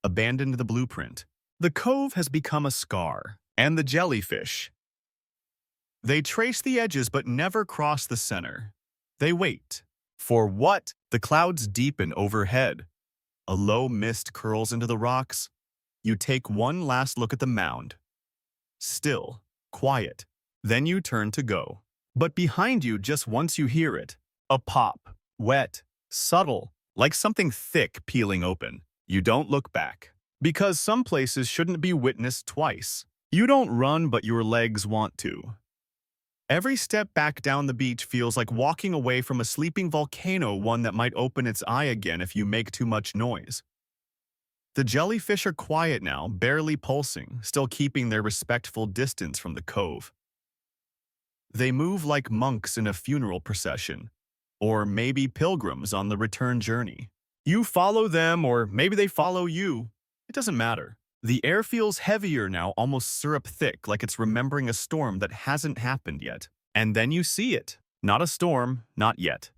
abandoned the blueprint. The cove has become a scar, and the jellyfish. They trace the edges but never cross the center. They wait. For what? The clouds deepen overhead. A low mist curls into the rocks. You take one last look at the mound. Still, quiet. Then you turn to go. But behind you, just once you hear it, a pop, wet, subtle, like something thick peeling open. You don't look back. Because some places shouldn't be witnessed twice. You don't run, but your legs want to. Every step back down the beach feels like walking away from a sleeping volcano, one that might open its eye again if you make too much noise. The jellyfish are quiet now, barely pulsing, still keeping their respectful distance from the cove. They move like monks in a funeral procession, or maybe pilgrims on the return journey. You follow them, or maybe they follow you. It doesn't matter. The air feels heavier now, almost syrup-thick, like it's remembering a storm that hasn't happened yet. And then you see it. Not a storm, not yet.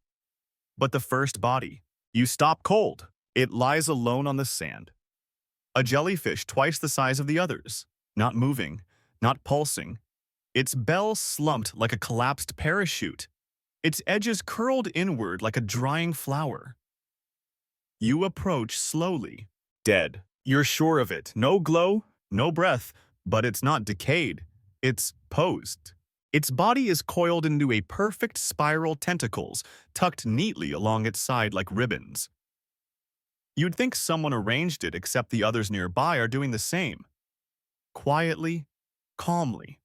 But the first body. You stop cold. It lies alone on the sand. A jellyfish twice the size of the others. Not moving, not pulsing. Its bell slumped like a collapsed parachute. Its edges curled inward like a drying flower. You approach slowly. Dead. You're sure of it. No glow, no breath, but it's not decayed. It's posed. Its body is coiled into a perfect spiral tentacles, tucked neatly along its side like ribbons. You'd think someone arranged it, except the others nearby are doing the same. Quietly, calmly.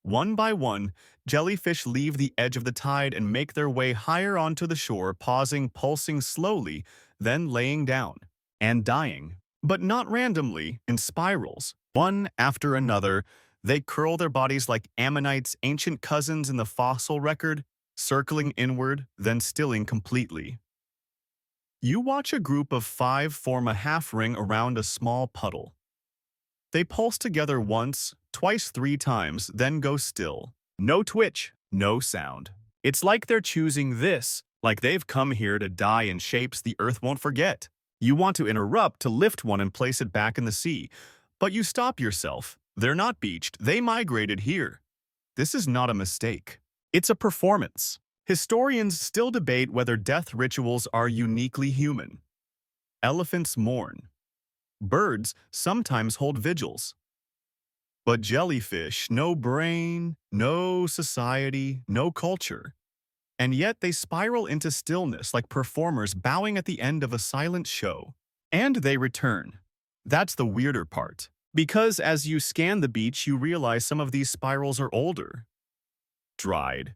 One by one, jellyfish leave the edge of the tide and make their way higher onto the shore, pausing, pulsing slowly, then laying down and dying. But not randomly, in spirals. One after another, they curl their bodies like ammonites' ancient cousins in the fossil record, circling inward, then stilling completely. You watch a group of 5 form a half-ring around a small puddle. They pulse together once, twice, 3 times, then go still. No twitch, no sound. It's like they're choosing this, like they've come here to die in shapes the earth won't forget. You want to interrupt to lift one and place it back in the sea, but you stop yourself. They're not beached, they migrated here. This is not a mistake. It's a performance. Historians still debate whether death rituals are uniquely human. Elephants mourn. Birds sometimes hold vigils. But jellyfish, no brain, no society, no culture. And yet they spiral into stillness like performers bowing at the end of a silent show. And they return. That's the weirder part. Because as you scan the beach, you realize some of these spirals are older. Dried.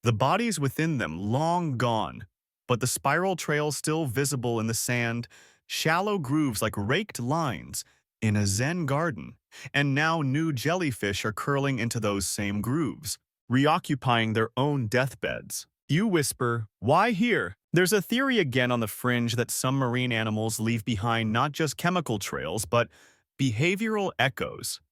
The bodies within them long gone, but the spiral trail still visible in the sand, shallow grooves like raked lines in a Zen garden. And now new jellyfish are curling into those same grooves, reoccupying their own deathbeds. You whisper, "Why here?" There's a theory again on the fringe that some marine animals leave behind not just chemical trails, but behavioral echoes.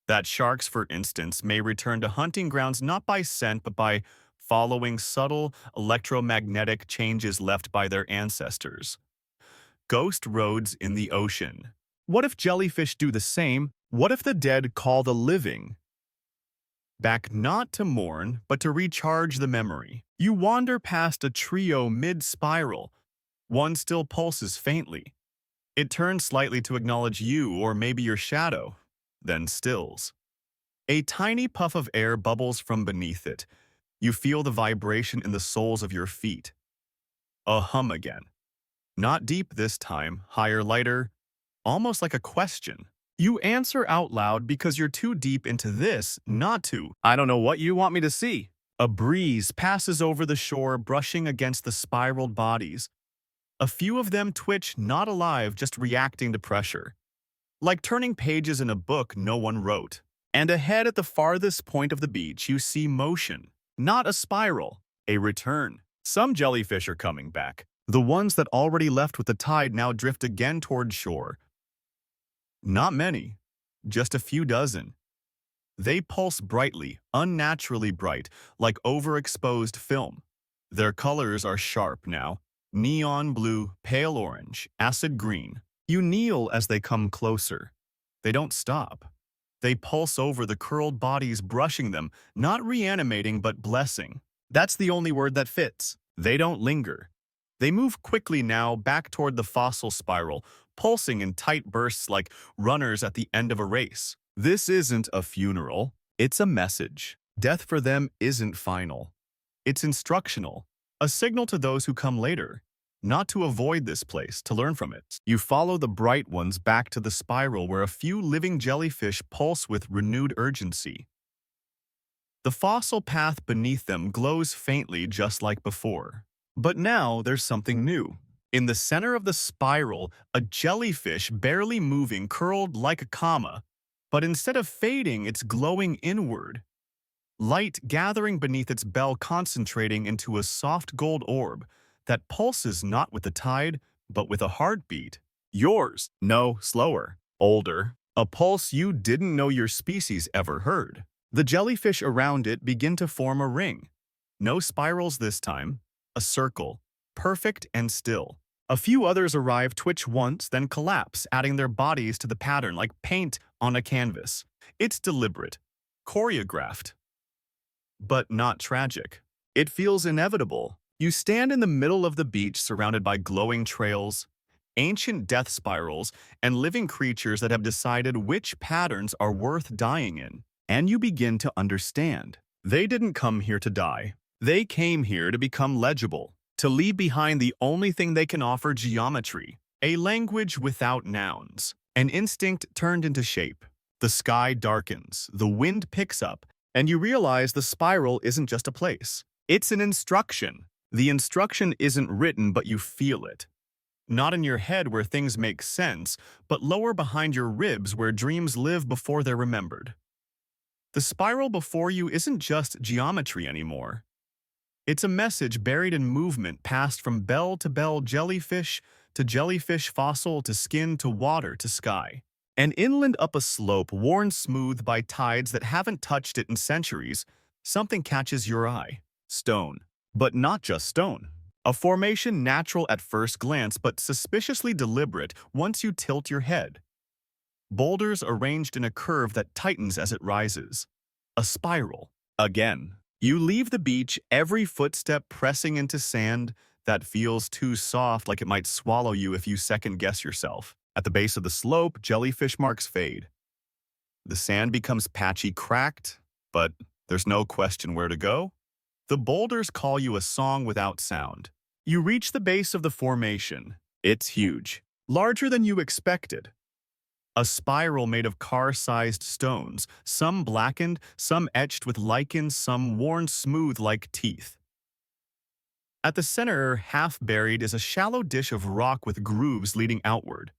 That sharks, for instance, may return to hunting grounds not by scent, but by following subtle electromagnetic changes left by their ancestors. Ghost roads in the ocean. What if jellyfish do the same? What if the dead call the living back, not to mourn, but to recharge the memory? You wander past a trio mid-spiral. One still pulses faintly. It turns slightly to acknowledge you, or maybe your shadow, then stills. A tiny puff of air bubbles from beneath it. You feel the vibration in the soles of your feet. A hum again. Not deep this time, higher, lighter, almost like a question. You answer out loud because you're too deep into this not to. "I don't know what you want me to see." A breeze passes over the shore, brushing against the spiraled bodies. A few of them twitch, not alive, just reacting to pressure. Like turning pages in a book no one wrote. And ahead at the farthest point of the beach, you see motion. Not a spiral, a return. Some jellyfish are coming back. The ones that already left with the tide now drift again toward shore. Not many, just a few dozen. They pulse brightly, unnaturally bright, like overexposed film. Their colors are sharp now, neon blue, pale orange, acid green. You kneel as they come closer. They don't stop. They pulse over the curled bodies, brushing them, not reanimating but blessing. That's the only word that fits. They don't linger. They move quickly now back toward the fossil spiral, pulsing in tight bursts like runners at the end of a race. This isn't a funeral, it's a message. Death for them isn't final. It's instructional, a signal to those who come later, not to avoid this place, to learn from it. You follow the bright ones back to the spiral where a few living jellyfish pulse with renewed urgency. The fossil path beneath them glows faintly just like before. But now there's something new. In the center of the spiral, a jellyfish barely moving curled like a comma, but instead of fading, it's glowing inward. Light gathering beneath its bell concentrating into a soft gold orb that pulses not with the tide, but with a heartbeat. Yours. No, slower. Older. A pulse you didn't know your species ever heard. The jellyfish around it begin to form a ring. No spirals this time. A circle. Perfect and still. A few others arrive, twitch once, then collapse, adding their bodies to the pattern like paint on a canvas. It's deliberate. Choreographed. But not tragic. It feels inevitable. You stand in the middle of the beach surrounded by glowing trails, ancient death spirals, and living creatures that have decided which patterns are worth dying in. And you begin to understand. They didn't come here to die. They came here to become legible, to leave behind the only thing they can offer: geometry, a language without nouns, an instinct turned into shape. The sky darkens, the wind picks up, and you realize the spiral isn't just a place. It's an instruction. The instruction isn't written, but you feel it. Not in your head where things make sense, but lower behind your ribs where dreams live before they're remembered. The spiral before you isn't just geometry anymore. It's a message buried in movement passed from bell to bell, jellyfish to jellyfish fossil to skin to water to sky. And inland up a slope worn smooth by tides that haven't touched it in centuries, something catches your eye. Stone. But not just stone. A formation natural at first glance but suspiciously deliberate once you tilt your head. Boulders arranged in a curve that tightens as it rises. A spiral. Again. You leave the beach, every footstep pressing into sand that feels too soft, like it might swallow you if you second-guess yourself. At the base of the slope, jellyfish marks fade. The sand becomes patchy, cracked, but there's no question where to go. The boulders call you a song without sound. You reach the base of the formation. It's huge, larger than you expected. A spiral made of car-sized stones, some blackened, some etched with lichens, some worn smooth like teeth. At the center, half buried, is a shallow dish of rock with grooves leading outward.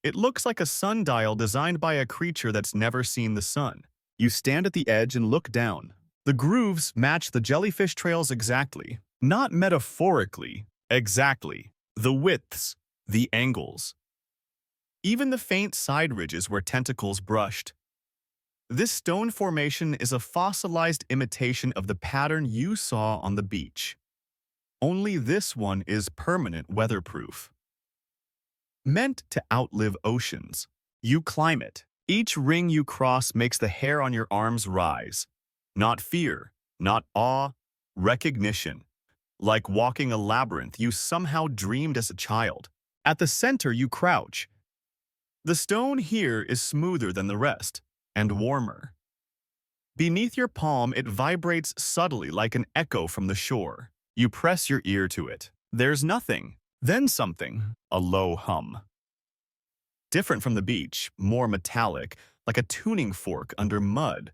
It looks like a sundial designed by a creature that's never seen the sun. You stand at the edge and look down. The grooves match the jellyfish trails exactly. Not metaphorically, exactly. The widths, the angles. Even the faint side ridges where tentacles brushed. This stone formation is a fossilized imitation of the pattern you saw on the beach. Only this one is permanent, weatherproof. Meant to outlive oceans. You climb it. Each ring you cross makes the hair on your arms rise. Not fear, not awe, recognition. Like walking a labyrinth you somehow dreamed as a child. At the center you crouch. The stone here is smoother than the rest, and warmer. Beneath your palm it vibrates subtly like an echo from the shore. You press your ear to it. There's nothing, then something, a low hum. Different from the beach, more metallic, like a tuning fork under mud.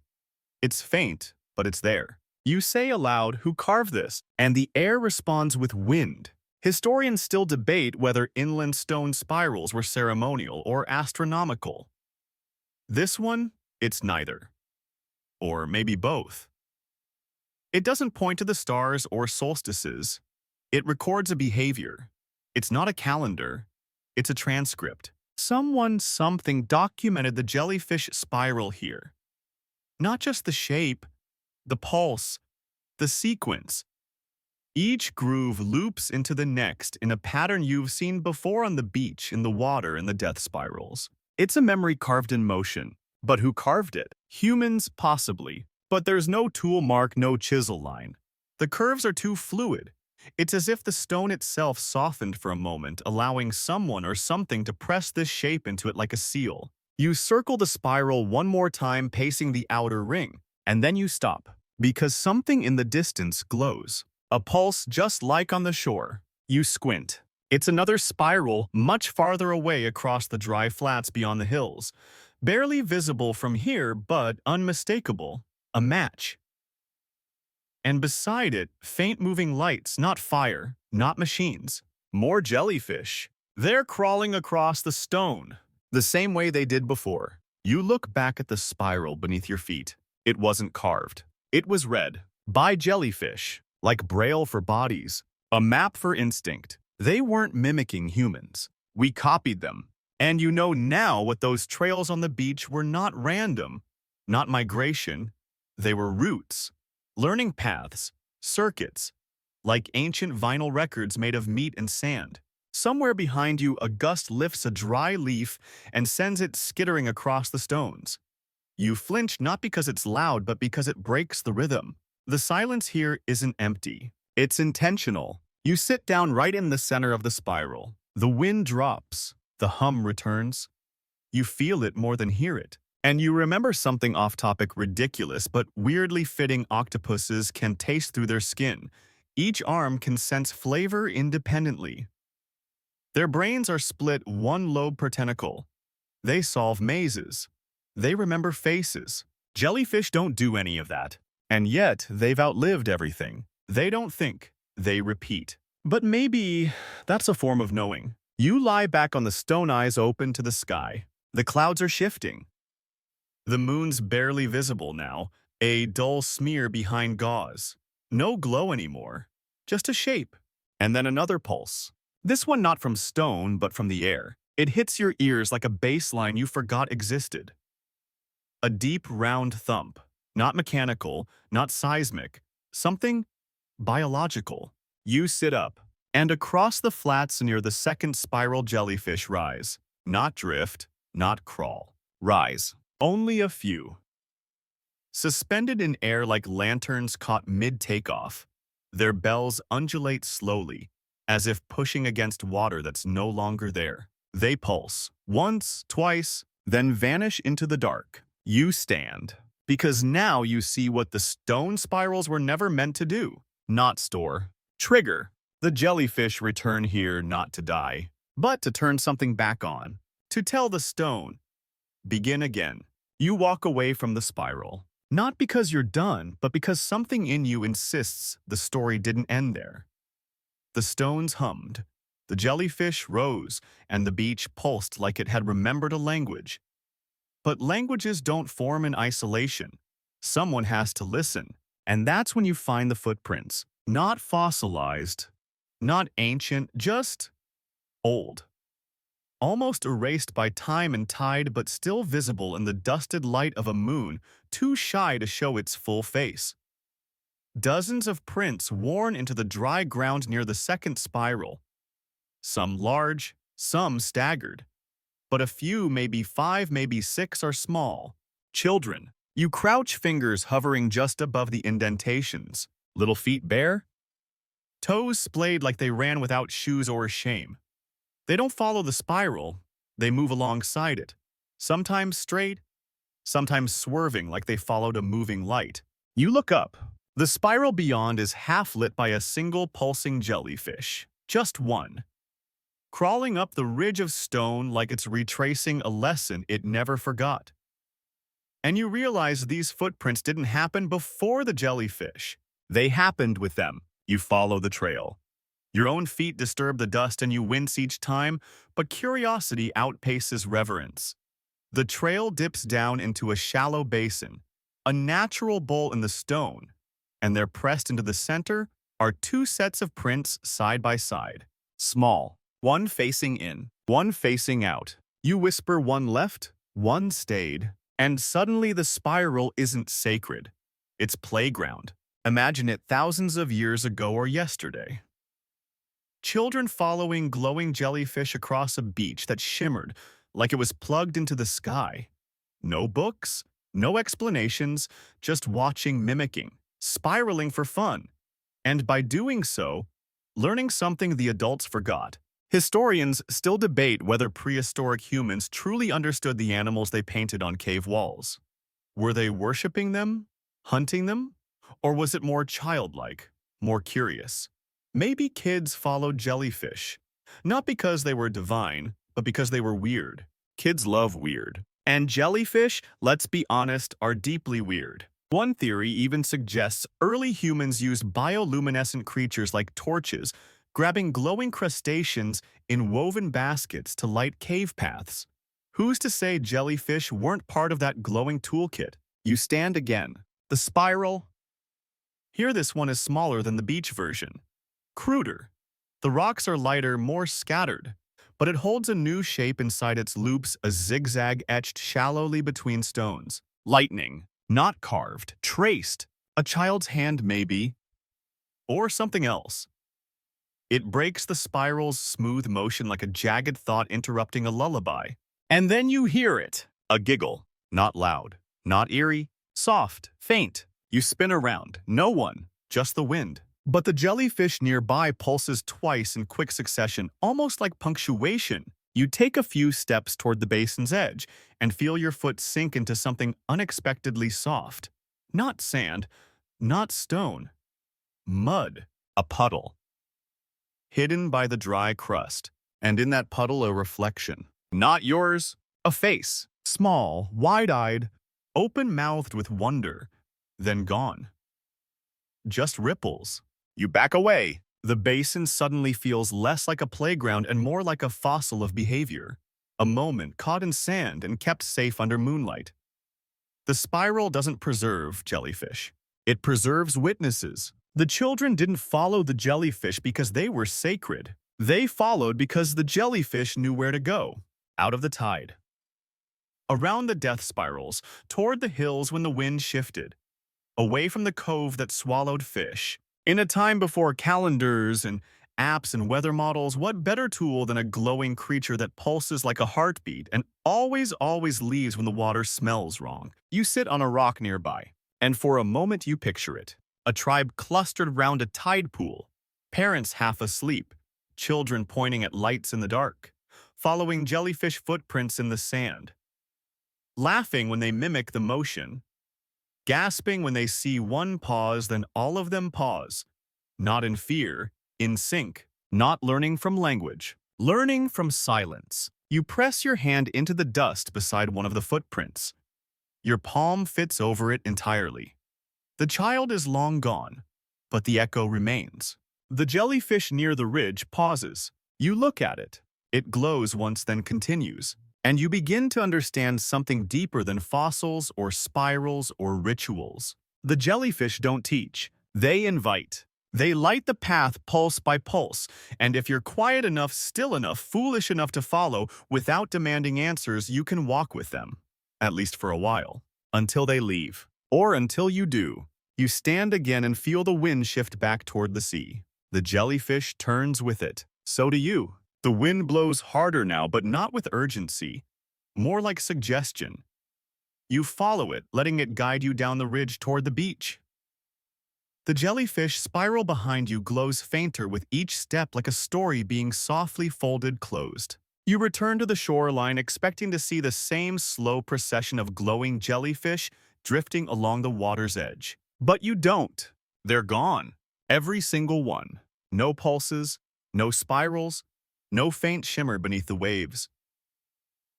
It's faint, but it's there. You say aloud, "Who carved this?" And the air responds with wind. Historians still debate whether inland stone spirals were ceremonial or astronomical. This one, it's neither. Or maybe both. It doesn't point to the stars or solstices. It records a behavior. It's not a calendar. It's a transcript. Someone, something documented the jellyfish spiral here. Not just the shape, the pulse, the sequence. Each groove loops into the next in a pattern you've seen before on the beach, in the water, in the death spirals. It's a memory carved in motion. But who carved it? Humans, possibly. But there's no tool mark, no chisel line. The curves are too fluid. It's as if the stone itself softened for a moment, allowing someone or something to press this shape into it like a seal. You circle the spiral one more time, pacing the outer ring, and then you stop, because something in the distance glows. A pulse just like on the shore. You squint. It's another spiral, much farther away across the dry flats beyond the hills. Barely visible from here, but unmistakable. A match. And beside it, faint moving lights, not fire, not machines. More jellyfish. They're crawling across the stone, the same way they did before. You look back at the spiral beneath your feet. It wasn't carved. It was read by jellyfish, like Braille for bodies, a map for instinct. They weren't mimicking humans. We copied them. And you know now what those trails on the beach were not random, not migration. They were routes, learning paths, circuits, like ancient vinyl records made of meat and sand. Somewhere behind you, a gust lifts a dry leaf and sends it skittering across the stones. You flinch not because it's loud, but because it breaks the rhythm. The silence here isn't empty. It's intentional. You sit down right in the center of the spiral. The wind drops. The hum returns. You feel it more than hear it. And you remember something off-topic ridiculous, but weirdly fitting. Octopuses can taste through their skin. Each arm can sense flavor independently. Their brains are split one lobe per tentacle. They solve mazes. They remember faces. Jellyfish don't do any of that. And yet, they've outlived everything. They don't think. They repeat. But maybe that's a form of knowing. You lie back on the stone, eyes open to the sky. The clouds are shifting. The moon's barely visible now, a dull smear behind gauze. No glow anymore, just a shape. And then another pulse. This one not from stone, but from the air. It hits your ears like a bass line you forgot existed. A deep, round thump. Not mechanical, not seismic. Something biological. You sit up, and across the flats near the second spiral jellyfish rise. Not drift, not crawl. Rise. Only a few. Suspended in air like lanterns caught mid-takeoff, their bells undulate slowly, as if pushing against water that's no longer there. They pulse, once, twice, then vanish into the dark. You stand, because now you see what the stone spirals were never meant to do. Not store. Trigger. The jellyfish return here not to die, but to turn something back on. To tell the stone, begin again. You walk away from the spiral. Not because you're done, but because something in you insists the story didn't end there. The stones hummed, the jellyfish rose, and the beach pulsed like it had remembered a language. But languages don't form in isolation. Someone has to listen, and that's when you find the footprints. Not fossilized, not ancient, just old. Almost erased by time and tide, but still visible in the dusted light of a moon, too shy to show its full face. Dozens of prints worn into the dry ground near the second spiral. Some large, some staggered. But a few, maybe 5, maybe 6, are small. Children. You crouch, fingers hovering just above the indentations. Little feet bare. Toes splayed like they ran without shoes or shame. They don't follow the spiral, they move alongside it. Sometimes straight, sometimes swerving like they followed a moving light. You look up. The spiral beyond is half lit by a single pulsing jellyfish. Just one. Crawling up the ridge of stone like it's retracing a lesson it never forgot. And you realize these footprints didn't happen before the jellyfish. They happened with them. You follow the trail. Your own feet disturb the dust and you wince each time, but curiosity outpaces reverence. The trail dips down into a shallow basin, a natural bowl in the stone, and there pressed into the center are 2 sets of prints side by side. Small, one facing in, one facing out. You whisper one left, one stayed, and suddenly the spiral isn't sacred. It's playground. Imagine it thousands of years ago or yesterday. Children following glowing jellyfish across a beach that shimmered like it was plugged into the sky. No books, no explanations, just watching, mimicking, spiraling for fun. And by doing so, learning something the adults forgot. Historians still debate whether prehistoric humans truly understood the animals they painted on cave walls. Were they worshipping them, hunting them, or was it more childlike, more curious? Maybe kids followed jellyfish, not because they were divine, but because they were weird. Kids love weird. And jellyfish, let's be honest, are deeply weird. One theory even suggests early humans used bioluminescent creatures like torches grabbing glowing crustaceans in woven baskets to light cave paths. Who's to say jellyfish weren't part of that glowing toolkit? You stand again. The spiral. Here this one is smaller than the beach version. Cruder. The rocks are lighter, more scattered, but it holds a new shape inside its loops, a zigzag etched shallowly between stones. Lightning. Not carved, traced. A child's hand maybe. Or something else. It breaks the spiral's smooth motion like a jagged thought interrupting a lullaby. And then you hear it. A giggle. Not loud. Not eerie. Soft. Faint. You spin around. No one. Just the wind. But the jellyfish nearby pulses twice in quick succession, almost like punctuation. You take a few steps toward the basin's edge and feel your foot sink into something unexpectedly soft. Not sand. Not stone. Mud. A puddle. Hidden by the dry crust. And in that puddle a reflection. Not yours. A face. Small, wide-eyed, open-mouthed with wonder. Then gone. Just ripples. You back away. The basin suddenly feels less like a playground and more like a fossil of behavior. A moment caught in sand and kept safe under moonlight. The spiral doesn't preserve jellyfish. It preserves witnesses. The children didn't follow the jellyfish because they were sacred. They followed because the jellyfish knew where to go. Out of the tide. Around the death spirals, toward the hills when the wind shifted. Away from the cove that swallowed fish. In a time before calendars and apps and weather models, what better tool than a glowing creature that pulses like a heartbeat and always leaves when the water smells wrong? You sit on a rock nearby, and for a moment you picture it. A tribe clustered round a tide pool, parents half asleep, children pointing at lights in the dark, following jellyfish footprints in the sand, laughing when they mimic the motion, gasping when they see one pause, then all of them pause. Not in fear, in sync. Not learning from language. Learning from silence. You press your hand into the dust beside one of the footprints. Your palm fits over it entirely. The child is long gone, but the echo remains. The jellyfish near the ridge pauses. You look at it. It glows once, then continues. And you begin to understand something deeper than fossils or spirals or rituals. The jellyfish don't teach. They invite. They light the path pulse by pulse, and if you're quiet enough, still enough, foolish enough to follow, without demanding answers, you can walk with them. At least for a while. Until they leave. Or until you do. You stand again and feel the wind shift back toward the sea. The jellyfish turns with it. So do you. The wind blows harder now, but not with urgency. More like suggestion. You follow it, letting it guide you down the ridge toward the beach. The jellyfish spiral behind you glows fainter with each step, like a story being softly folded closed. You return to the shoreline expecting to see the same slow procession of glowing jellyfish drifting along the water's edge. But you don't. They're gone. Every single one. No pulses, no spirals, no faint shimmer beneath the waves.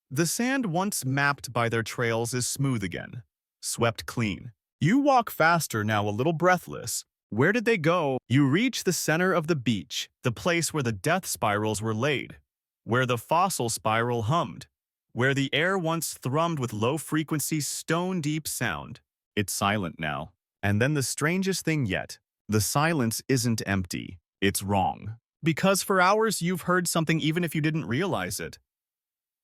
The sand once mapped by their trails is smooth again, swept clean. You walk faster now, a little breathless. Where did they go? You reach the center of the beach, the place where the death spirals were laid, where the fossil spiral hummed, where the air once thrummed with low-frequency, stone-deep sound. It's silent now. And then the strangest thing yet, the silence isn't empty. It's wrong. Because for hours you've heard something even if you didn't realize it.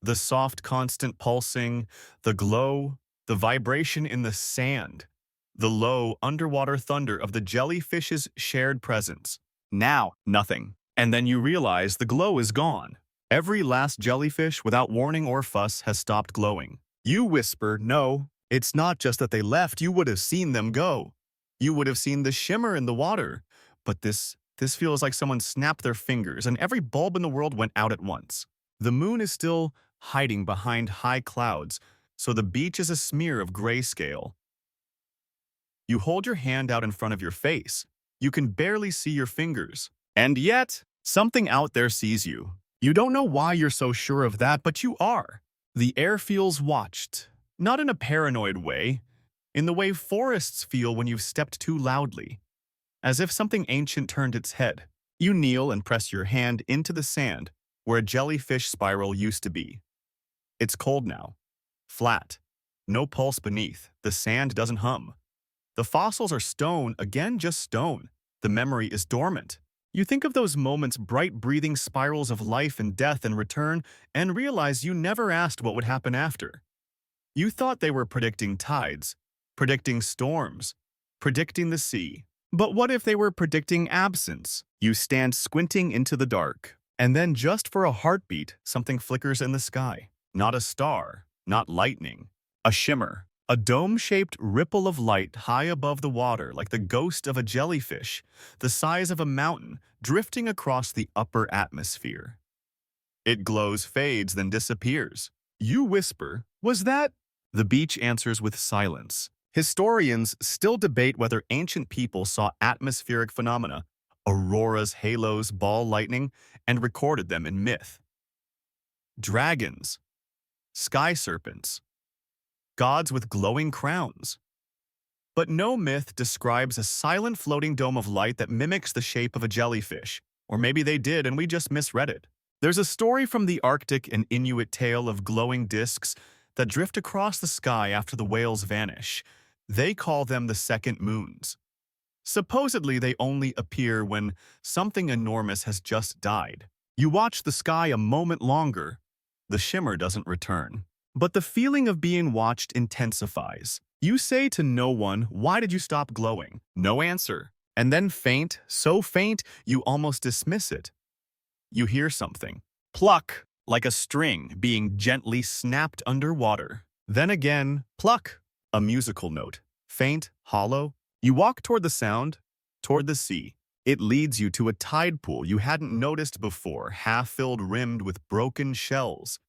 The soft, constant pulsing, the glow, the vibration in the sand, the low, underwater thunder of the jellyfish's shared presence. Now, nothing. And then you realize the glow is gone. Every last jellyfish, without warning or fuss, has stopped glowing. You whisper, no, it's not just that they left, you would have seen them go. You would have seen the shimmer in the water. But this feels like someone snapped their fingers and every bulb in the world went out at once. The moon is still hiding behind high clouds, so the beach is a smear of grayscale. You hold your hand out in front of your face. You can barely see your fingers. And yet, something out there sees you. You don't know why you're so sure of that, but you are. The air feels watched, not in a paranoid way, in the way forests feel when you've stepped too loudly, as if something ancient turned its head. You kneel and press your hand into the sand where a jellyfish spiral used to be. It's cold now. Flat. No pulse beneath. The sand doesn't hum. The fossils are stone, again just stone. The memory is dormant. You think of those moments, bright breathing spirals of life and death and return, and realize you never asked what would happen after. You thought they were predicting tides, predicting storms, predicting the sea. But what if they were predicting absence? You stand squinting into the dark, and then just for a heartbeat, something flickers in the sky. Not a star, not lightning, a shimmer. A dome-shaped ripple of light high above the water like the ghost of a jellyfish, the size of a mountain, drifting across the upper atmosphere. It glows, fades, then disappears. You whisper, "Was that?" The beach answers with silence. Historians still debate whether ancient people saw atmospheric phenomena, auroras, halos, ball lightning, and recorded them in myth. Dragons, sky serpents, gods with glowing crowns. But no myth describes a silent floating dome of light that mimics the shape of a jellyfish. Or maybe they did and we just misread it. There's a story from the Arctic and Inuit tale of glowing discs that drift across the sky after the whales vanish. They call them the second moons. Supposedly, they only appear when something enormous has just died. You watch the sky a moment longer. The shimmer doesn't return. But the feeling of being watched intensifies. You say to no one, "Why did you stop glowing?" No answer. And then faint, so faint, you almost dismiss it. You hear something. Pluck, like a string being gently snapped underwater. Then again, pluck, a musical note. Faint, hollow. You walk toward the sound, toward the sea. It leads you to a tide pool you hadn't noticed before, half-filled, rimmed with broken shells.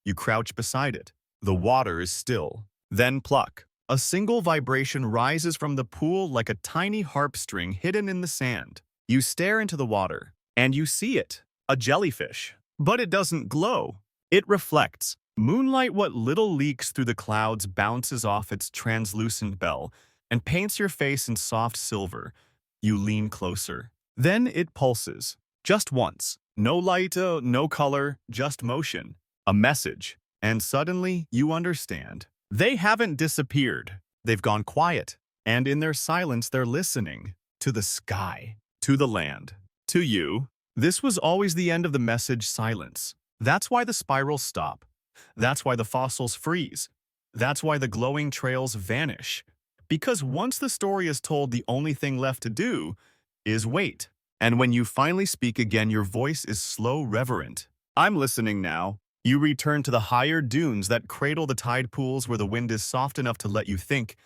You crouch beside it. The water is still. Then pluck. A single vibration rises from the pool like a tiny harp string hidden in the sand. You stare into the water, and you see it. A jellyfish. But it doesn't glow. It reflects. Moonlight, what little leaks through the clouds, bounces off its translucent bell and paints your face in soft silver. You lean closer. Then it pulses. Just once. No light, no color, just motion. A message. And suddenly, you understand. They haven't disappeared. They've gone quiet. And in their silence, they're listening. To the sky. To the land. To you. This was always the end of the message: silence. That's why the spirals stop. That's why the fossils freeze. That's why the glowing trails vanish. Because once the story is told, the only thing left to do is wait. And when you finally speak again, your voice is slow, reverent. "I'm listening now." You return to the higher dunes that cradle the tide pools where the wind is soft enough to let you think,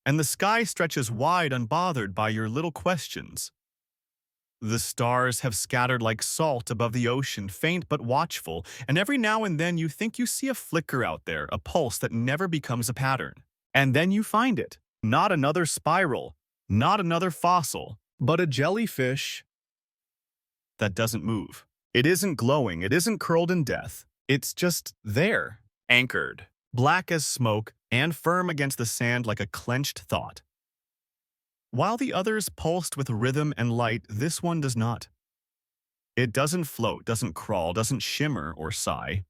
and the sky stretches wide, unbothered by your little questions. The stars have scattered like salt above the ocean, faint but watchful, and every now and then you think you see a flicker out there, a pulse that never becomes a pattern. And then you find it. Not another spiral, not another fossil, but a jellyfish that doesn't move. It isn't glowing, it isn't curled in death. It's just there, anchored, black as smoke, and firm against the sand like a clenched thought. While the others pulsed with rhythm and light, this one does not. It doesn't float, doesn't crawl, doesn't shimmer or sigh.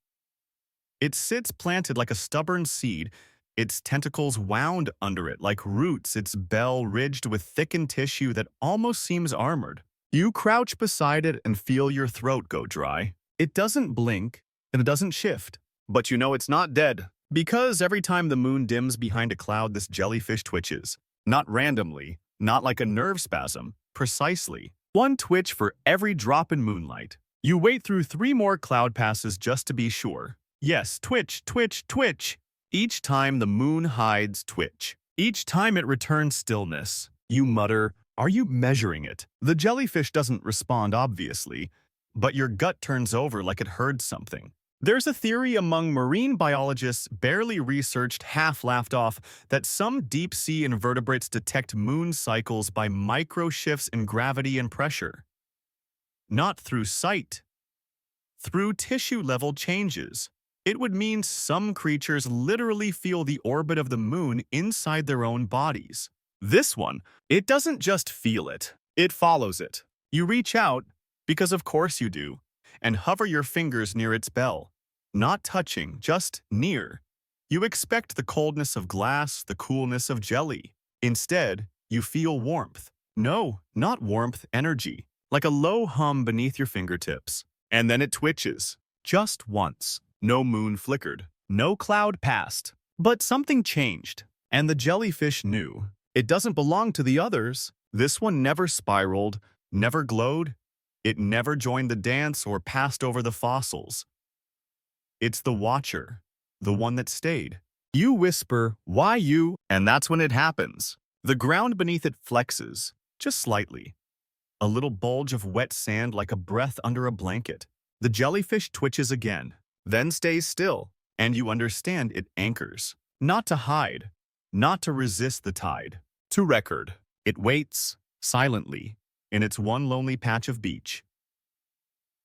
It sits planted like a stubborn seed, its tentacles wound under it like roots, its bell ridged with thickened tissue that almost seems armored. You crouch beside it and feel your throat go dry. It doesn't blink, and it doesn't shift. But you know it's not dead, because every time the moon dims behind a cloud, this jellyfish twitches. Not randomly, not like a nerve spasm, precisely. One twitch for every drop in moonlight. You wait through 3 more cloud passes just to be sure. Yes, twitch, twitch, twitch. Each time the moon hides, twitch. Each time it returns stillness. You mutter, "Are you measuring it?" The jellyfish doesn't respond, obviously, but your gut turns over like it heard something. There's a theory among marine biologists, barely researched, half laughed off, that some deep-sea invertebrates detect moon cycles by micro shifts in gravity and pressure. Not through sight, through tissue-level changes. It would mean some creatures literally feel the orbit of the moon inside their own bodies. This one, it doesn't just feel it, it follows it. You reach out, Because of course you do. And hover your fingers near its bell. Not touching, just near. You expect the coldness of glass, the coolness of jelly. Instead, you feel warmth. No, not warmth, energy. Like a low hum beneath your fingertips. And then it twitches. Just once. No moon flickered. No cloud passed. But something changed. And the jellyfish knew. It doesn't belong to the others. This one never spiraled, never glowed. It never joined the dance or passed over the fossils. It's the watcher, the one that stayed. You whisper, "Why you?" And that's when it happens. The ground beneath it flexes, just slightly. A little bulge of wet sand like a breath under a blanket. The jellyfish twitches again, then stays still, and you understand it anchors. Not to hide, not to resist the tide. To record, it waits, silently, in its one lonely patch of beach.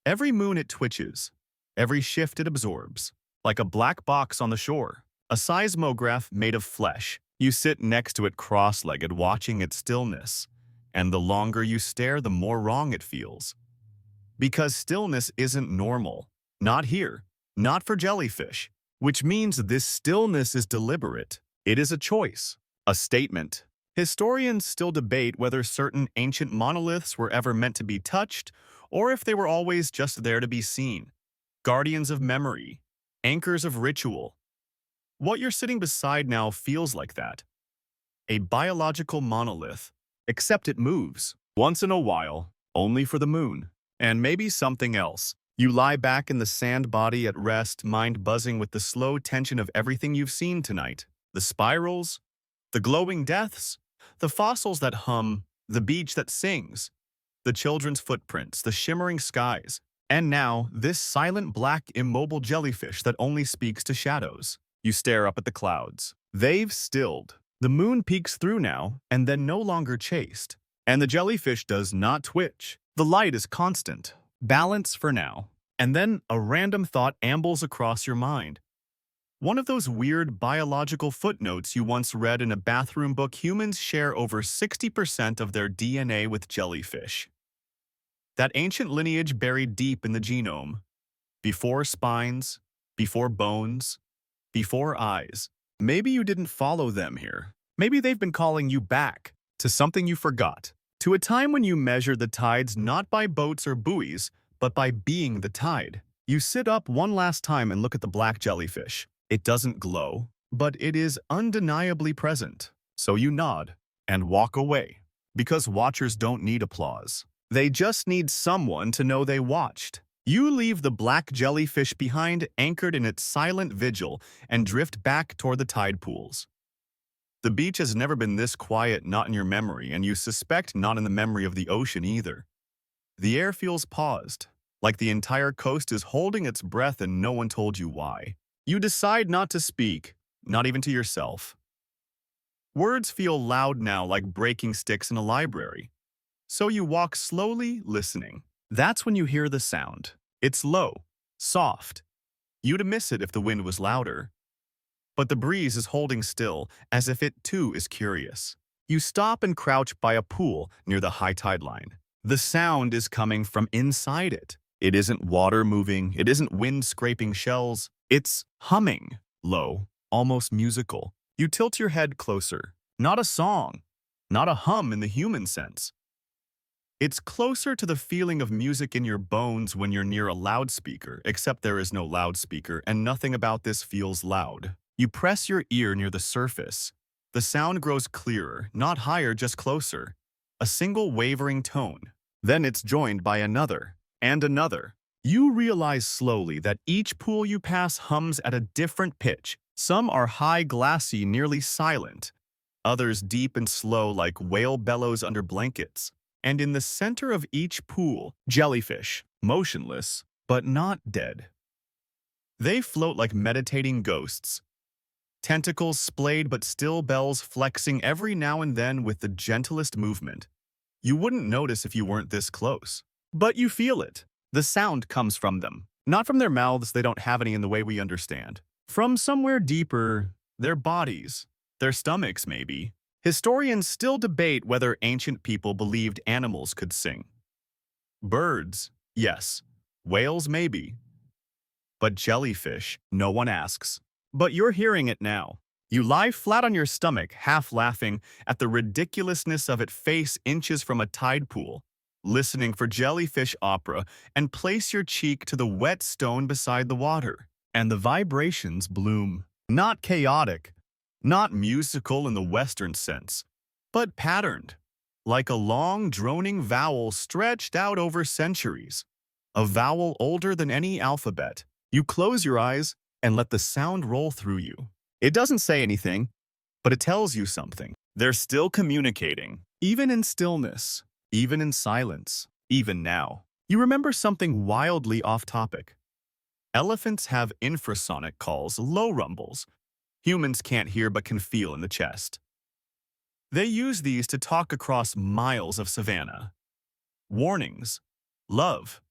Every moon it twitches, every shift it absorbs, like a black box on the shore, a seismograph made of flesh. You sit next to it cross-legged watching its stillness, and the longer you stare, the more wrong it feels. Because stillness isn't normal. Not here, not for jellyfish, which means this stillness is deliberate. It is a choice, a statement. Historians still debate whether certain ancient monoliths were ever meant to be touched or if they were always just there to be seen. Guardians of memory, anchors of ritual. What you're sitting beside now feels like that. A biological monolith, except it moves, once in a while, only for the moon. And maybe something else. You lie back in the sand body at rest, mind buzzing with the slow tension of everything you've seen tonight. The spirals, the glowing deaths, the fossils that hum, the beach that sings, the children's footprints, the shimmering skies, and now this silent black immobile jellyfish that only speaks to shadows. You stare up at the clouds. They've stilled. The moon peeks through now, and then no longer chased. And the jellyfish does not twitch. The light is constant. Balance for now. And then a random thought ambles across your mind. One of those weird biological footnotes you once read in a bathroom book. Humans share over 60% of their DNA with jellyfish. That ancient lineage buried deep in the genome. Before spines, before bones, before eyes. Maybe you didn't follow them here. Maybe they've been calling you back to something you forgot. To a time when you measure the tides not by boats or buoys, but by being the tide. You sit up one last time and look at the black jellyfish. It doesn't glow, but it is undeniably present. So you nod and walk away. Because watchers don't need applause. They just need someone to know they watched. You leave the black jellyfish behind, anchored in its silent vigil, and drift back toward the tide pools. The beach has never been this quiet, not in your memory, and you suspect not in the memory of the ocean either. The air feels paused, like the entire coast is holding its breath and no one told you why. You decide not to speak, not even to yourself. Words feel loud now, like breaking sticks in a library. So you walk slowly, listening. That's when you hear the sound. It's low, soft. You'd miss it if the wind was louder. But the breeze is holding still, as if it too is curious. You stop and crouch by a pool near the high tide line. The sound is coming from inside it. It isn't water moving, it isn't wind scraping shells. It's humming, low, almost musical. You tilt your head closer. Not a song, not a hum in the human sense. It's closer to the feeling of music in your bones when you're near a loudspeaker, except there is no loudspeaker and nothing about this feels loud. You press your ear near the surface. The sound grows clearer, not higher, just closer. A single wavering tone. Then it's joined by another, and another. You realize slowly that each pool you pass hums at a different pitch. Some are high, glassy, nearly silent. Others deep and slow like whale bellows under blankets. And in the center of each pool, jellyfish, motionless, but not dead. They float like meditating ghosts. Tentacles splayed but still, bells flexing every now and then with the gentlest movement. You wouldn't notice if you weren't this close. But you feel it. The sound comes from them. Not from their mouths, they don't have any in the way we understand. From somewhere deeper, their bodies, their stomachs maybe. Historians still debate whether ancient people believed animals could sing. Birds, yes. Whales, maybe. But jellyfish, no one asks. But you're hearing it now. You lie flat on your stomach, half laughing at the ridiculousness of it face inches from a tide pool, listening for jellyfish opera, and place your cheek to the wet stone beside the water. And the vibrations bloom. Not chaotic, not musical in the Western sense, but patterned, like a long, droning vowel stretched out over centuries. A vowel older than any alphabet. You close your eyes and let the sound roll through you. It doesn't say anything, but it tells you something. They're still communicating, even in stillness, even in silence, even now. You remember something wildly off-topic. Elephants have infrasonic calls, low rumbles. Humans can't hear but can feel in the chest. They use these to talk across miles of savanna. Warnings, love,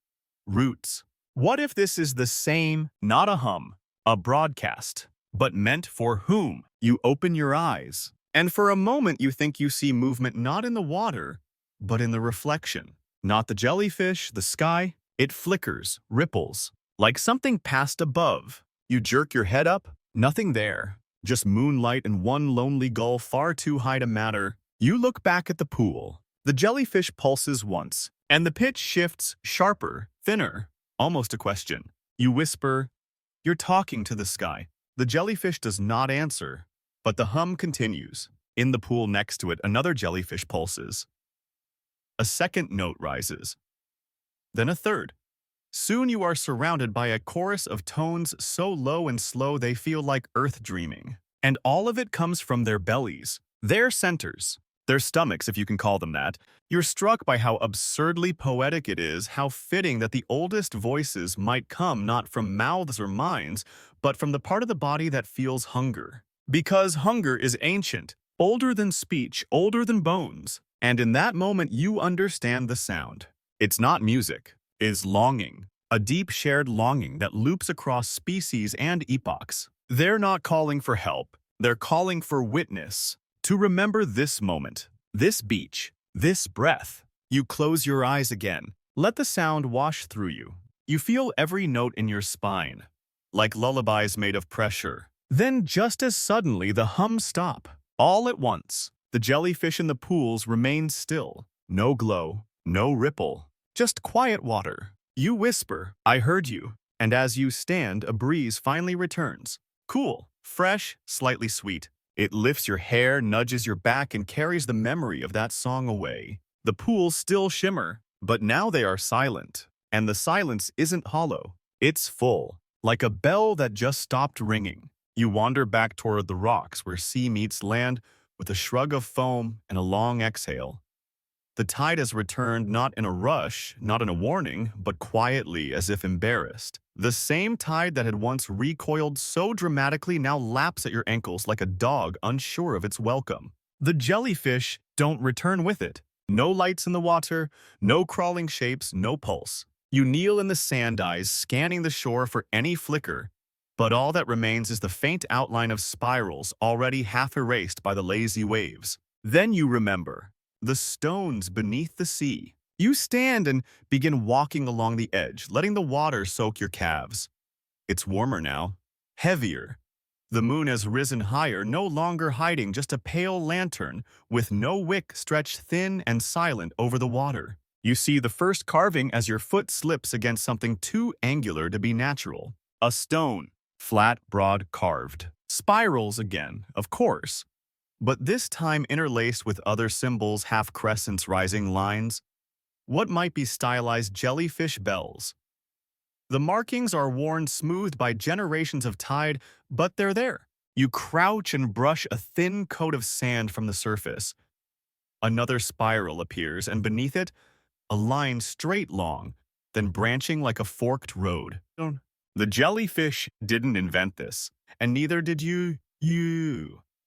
roots. What if this is the same, not a hum, a broadcast, but meant for whom? You open your eyes, and for a moment you think you see movement not in the water, but in the reflection. Not the jellyfish, the sky. It flickers, ripples, like something passed above. You jerk your head up, nothing there. Just moonlight and one lonely gull far too high to matter. You look back at the pool. The jellyfish pulses once, and the pitch shifts sharper, thinner, almost a question. You whisper, "You're talking to the sky." The jellyfish does not answer, but the hum continues. In the pool next to it, another jellyfish pulses. A second note rises, then a third. Soon you are surrounded by a chorus of tones so low and slow they feel like earth dreaming. And all of it comes from their bellies, their centers, their stomachs, if you can call them that. You're struck by how absurdly poetic it is, how fitting that the oldest voices might come not from mouths or minds, but from the part of the body that feels hunger. Because hunger is ancient, older than speech, older than bones. And in that moment you understand the sound. It's not music. Is longing, a deep shared longing that loops across species and epochs. They're not calling for help, they're calling for witness, to remember this moment, this beach, this breath. You close your eyes again, let the sound wash through you. You feel every note in your spine, like lullabies made of pressure. Then just as suddenly the hums stop, all at once. The jellyfish in the pools remain still, no glow, no ripple. Just quiet water. You whisper, "I heard you." And as you stand, a breeze finally returns. Cool, fresh, slightly sweet. It lifts your hair, nudges your back, and carries the memory of that song away. The pools still shimmer, but now they are silent. And the silence isn't hollow. It's full, like a bell that just stopped ringing. You wander back toward the rocks where sea meets land with a shrug of foam and a long exhale. The tide has returned not in a rush, not in a warning, but quietly as if embarrassed. The same tide that had once recoiled so dramatically now laps at your ankles like a dog unsure of its welcome. The jellyfish don't return with it. No lights in the water, no crawling shapes, no pulse. You kneel in the sand eyes, scanning the shore for any flicker, but all that remains is the faint outline of spirals already half erased by the lazy waves. Then you remember. The stones beneath the sea. You stand and begin walking along the edge, letting the water soak your calves. It's warmer now, heavier. The moon has risen higher, no longer hiding, just a pale lantern with no wick stretched thin and silent over the water. You see the first carving as your foot slips against something too angular to be natural. A stone, flat, broad, carved. Spirals again, of course. But this time interlaced with other symbols, half-crescents, rising lines. What might be stylized jellyfish bells? The markings are worn smooth by generations of tide, but they're there. You crouch and brush a thin coat of sand from the surface. Another spiral appears, and beneath it, a line straight long, then branching like a forked road. The jellyfish didn't invent this, and neither did you.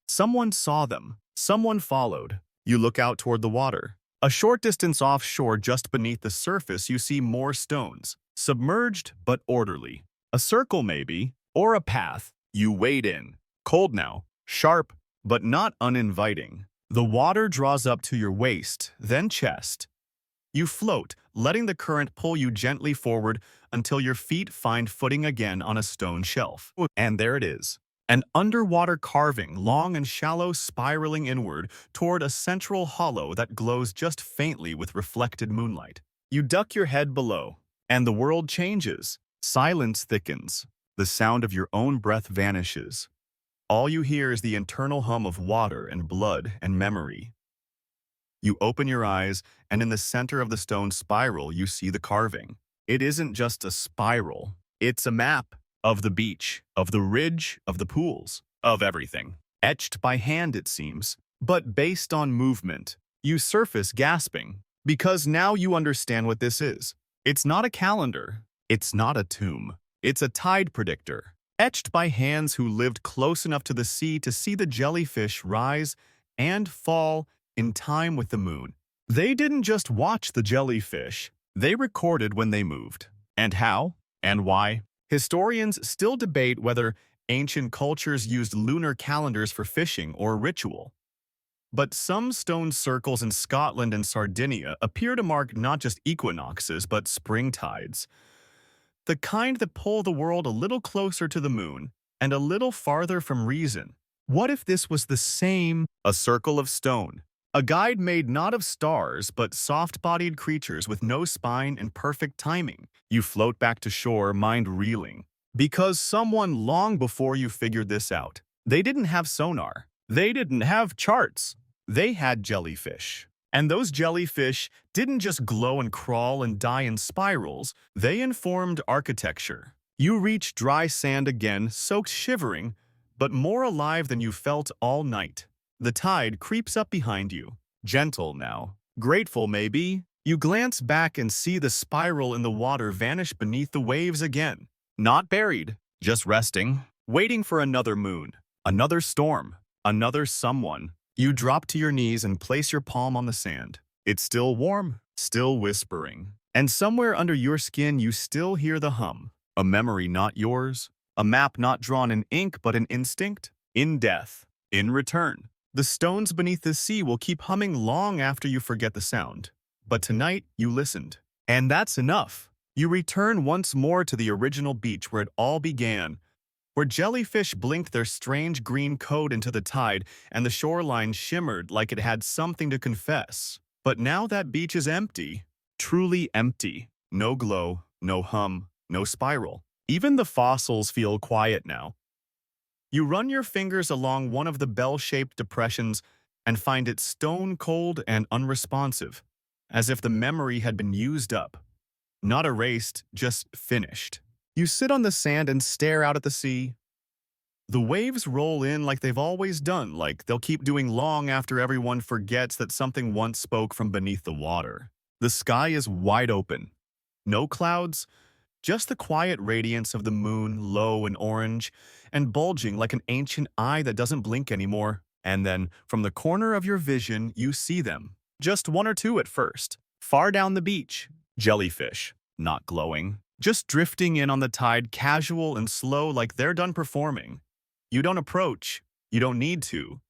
Someone saw them. Someone followed. You look out toward the water. A short distance offshore, just beneath the surface, you see more stones. Submerged but orderly. A circle maybe, or a path. You wade in. Cold now. Sharp, but not uninviting. The water draws up to your waist, then chest. You float, letting the current pull you gently forward until your feet find footing again on a stone shelf. And there it is. An underwater carving, long and shallow, spiraling inward toward a central hollow that glows just faintly with reflected moonlight. You duck your head below, and the world changes. Silence thickens. The sound of your own breath vanishes. All you hear is the internal hum of water and blood and memory. You open your eyes, and in the center of the stone spiral, you see the carving. It isn't just a spiral. It's a map of the beach, of the ridge, of the pools, of everything. Etched by hand, it seems, but based on movement. You surface gasping, because now you understand what this is. It's not a calendar. It's not a tomb. It's a tide predictor, etched by hands who lived close enough to the sea to see the jellyfish rise and fall in time with the moon. They didn't just watch the jellyfish, they recorded when they moved. And how? And why? Historians still debate whether ancient cultures used lunar calendars for fishing or ritual. But some stone circles in Scotland and Sardinia appear to mark not just equinoxes but spring tides. The kind that pull the world a little closer to the moon and a little farther from reason. What if this was the same? A circle of stone. A guide made not of stars, but soft-bodied creatures with no spine and perfect timing. You float back to shore, mind reeling. Because someone long before you figured this out. They didn't have sonar. They didn't have charts. They had jellyfish. And those jellyfish didn't just glow and crawl and die in spirals. They informed architecture. You reach dry sand again, soaked shivering, but more alive than you felt all night. The tide creeps up behind you, gentle now, grateful maybe. You glance back and see the spiral in the water vanish beneath the waves again. Not buried, just resting, waiting for another moon, another storm, another someone. You drop to your knees and place your palm on the sand. It's still warm, still whispering. And somewhere under your skin you still hear the hum. A memory not yours, a map not drawn in ink but in instinct, in death, in return. The stones beneath the sea will keep humming long after you forget the sound. But tonight, you listened. And that's enough. You return once more to the original beach where it all began, where jellyfish blinked their strange green coat into the tide and the shoreline shimmered like it had something to confess. But now that beach is empty, truly empty. No glow, no hum, no spiral. Even the fossils feel quiet now. You run your fingers along one of the bell-shaped depressions and find it stone-cold and unresponsive, as if the memory had been used up. Not erased, just finished. You sit on the sand and stare out at the sea. The waves roll in like they've always done, like they'll keep doing long after everyone forgets that something once spoke from beneath the water. The sky is wide open. No clouds, just the quiet radiance of the moon, low and orange, and bulging like an ancient eye that doesn't blink anymore. And then, from the corner of your vision, you see them. Just one or two at first. Far down the beach. Jellyfish. Not glowing. Just drifting in on the tide, casual and slow like they're done performing. You don't approach. You don't need to.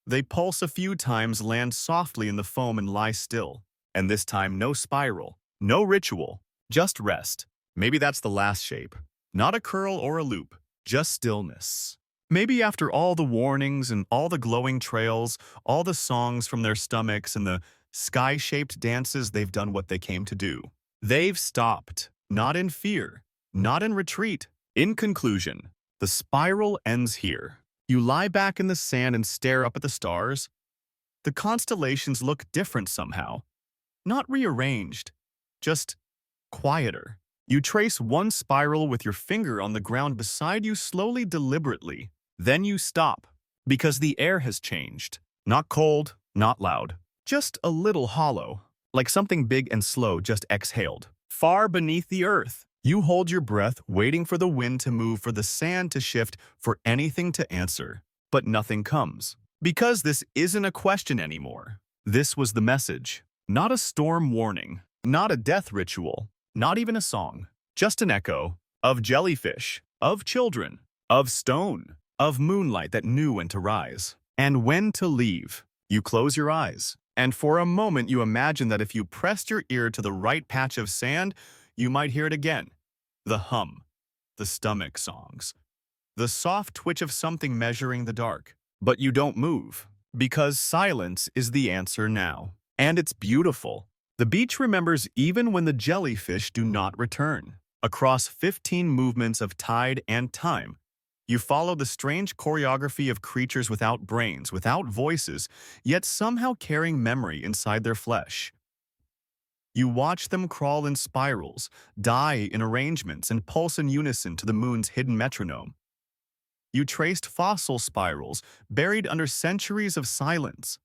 They pulse a few times, land softly in the foam and lie still. And this time, no spiral. No ritual. Just rest. Maybe that's the last shape. Not a curl or a loop, just stillness. Maybe after all the warnings and all the glowing trails, all the songs from their stomachs and the sky-shaped dances, they've done what they came to do. They've stopped, not in fear, not in retreat. In conclusion, the spiral ends here. You lie back in the sand and stare up at the stars. The constellations look different somehow. Not rearranged, just quieter. You trace one spiral with your finger on the ground beside you slowly, deliberately. Then you stop, because the air has changed. Not cold, not loud. Just a little hollow, like something big and slow just exhaled. Far beneath the earth, you hold your breath, waiting for the wind to move, for the sand to shift, for anything to answer. But nothing comes. Because this isn't a question anymore. This was the message. Not a storm warning, not a death ritual. Not even a song, just an echo of jellyfish, of children, of stone, of moonlight that knew when to rise and when to leave. You close your eyes, And for a moment, you imagine that if you pressed your ear to the right patch of sand, you might hear it again. The hum, the stomach songs, the soft twitch of something measuring the dark. But you don't move, because silence is the answer now. And it's beautiful. The beach remembers even when the jellyfish do not return. Across 15 movements of tide and time, you follow the strange choreography of creatures without brains, without voices, yet somehow carrying memory inside their flesh. You watch them crawl in spirals, die in arrangements, and pulse in unison to the moon's hidden metronome. You traced fossil spirals buried under centuries of silence,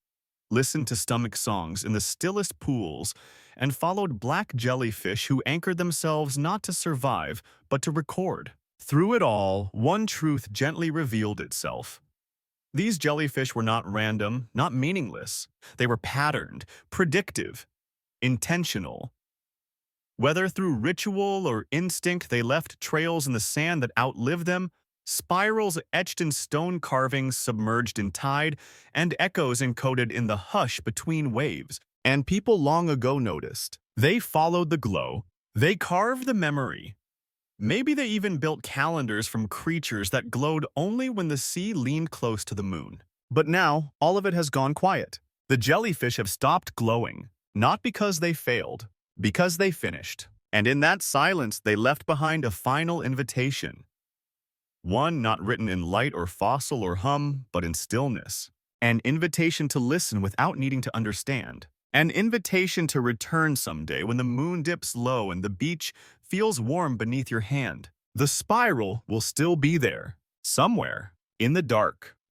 listened to stomach songs in the stillest pools, and followed black jellyfish who anchored themselves not to survive, but to record. Through it all, one truth gently revealed itself. These jellyfish were not random, not meaningless. They were patterned, predictive, intentional. Whether through ritual or instinct, they left trails in the sand that outlived them, spirals etched in stone carvings submerged in tide, and echoes encoded in the hush between waves. And people long ago noticed. They followed the glow. They carved the memory. Maybe they even built calendars from creatures that glowed only when the sea leaned close to the moon. But now, all of it has gone quiet. The jellyfish have stopped glowing, not because they failed, because they finished. And in that silence, they left behind a final invitation. One not written in light or fossil or hum, but in stillness. An invitation to listen without needing to understand. An invitation to return someday when the moon dips low and the beach feels warm beneath your hand. The spiral will still be there, somewhere, in the dark.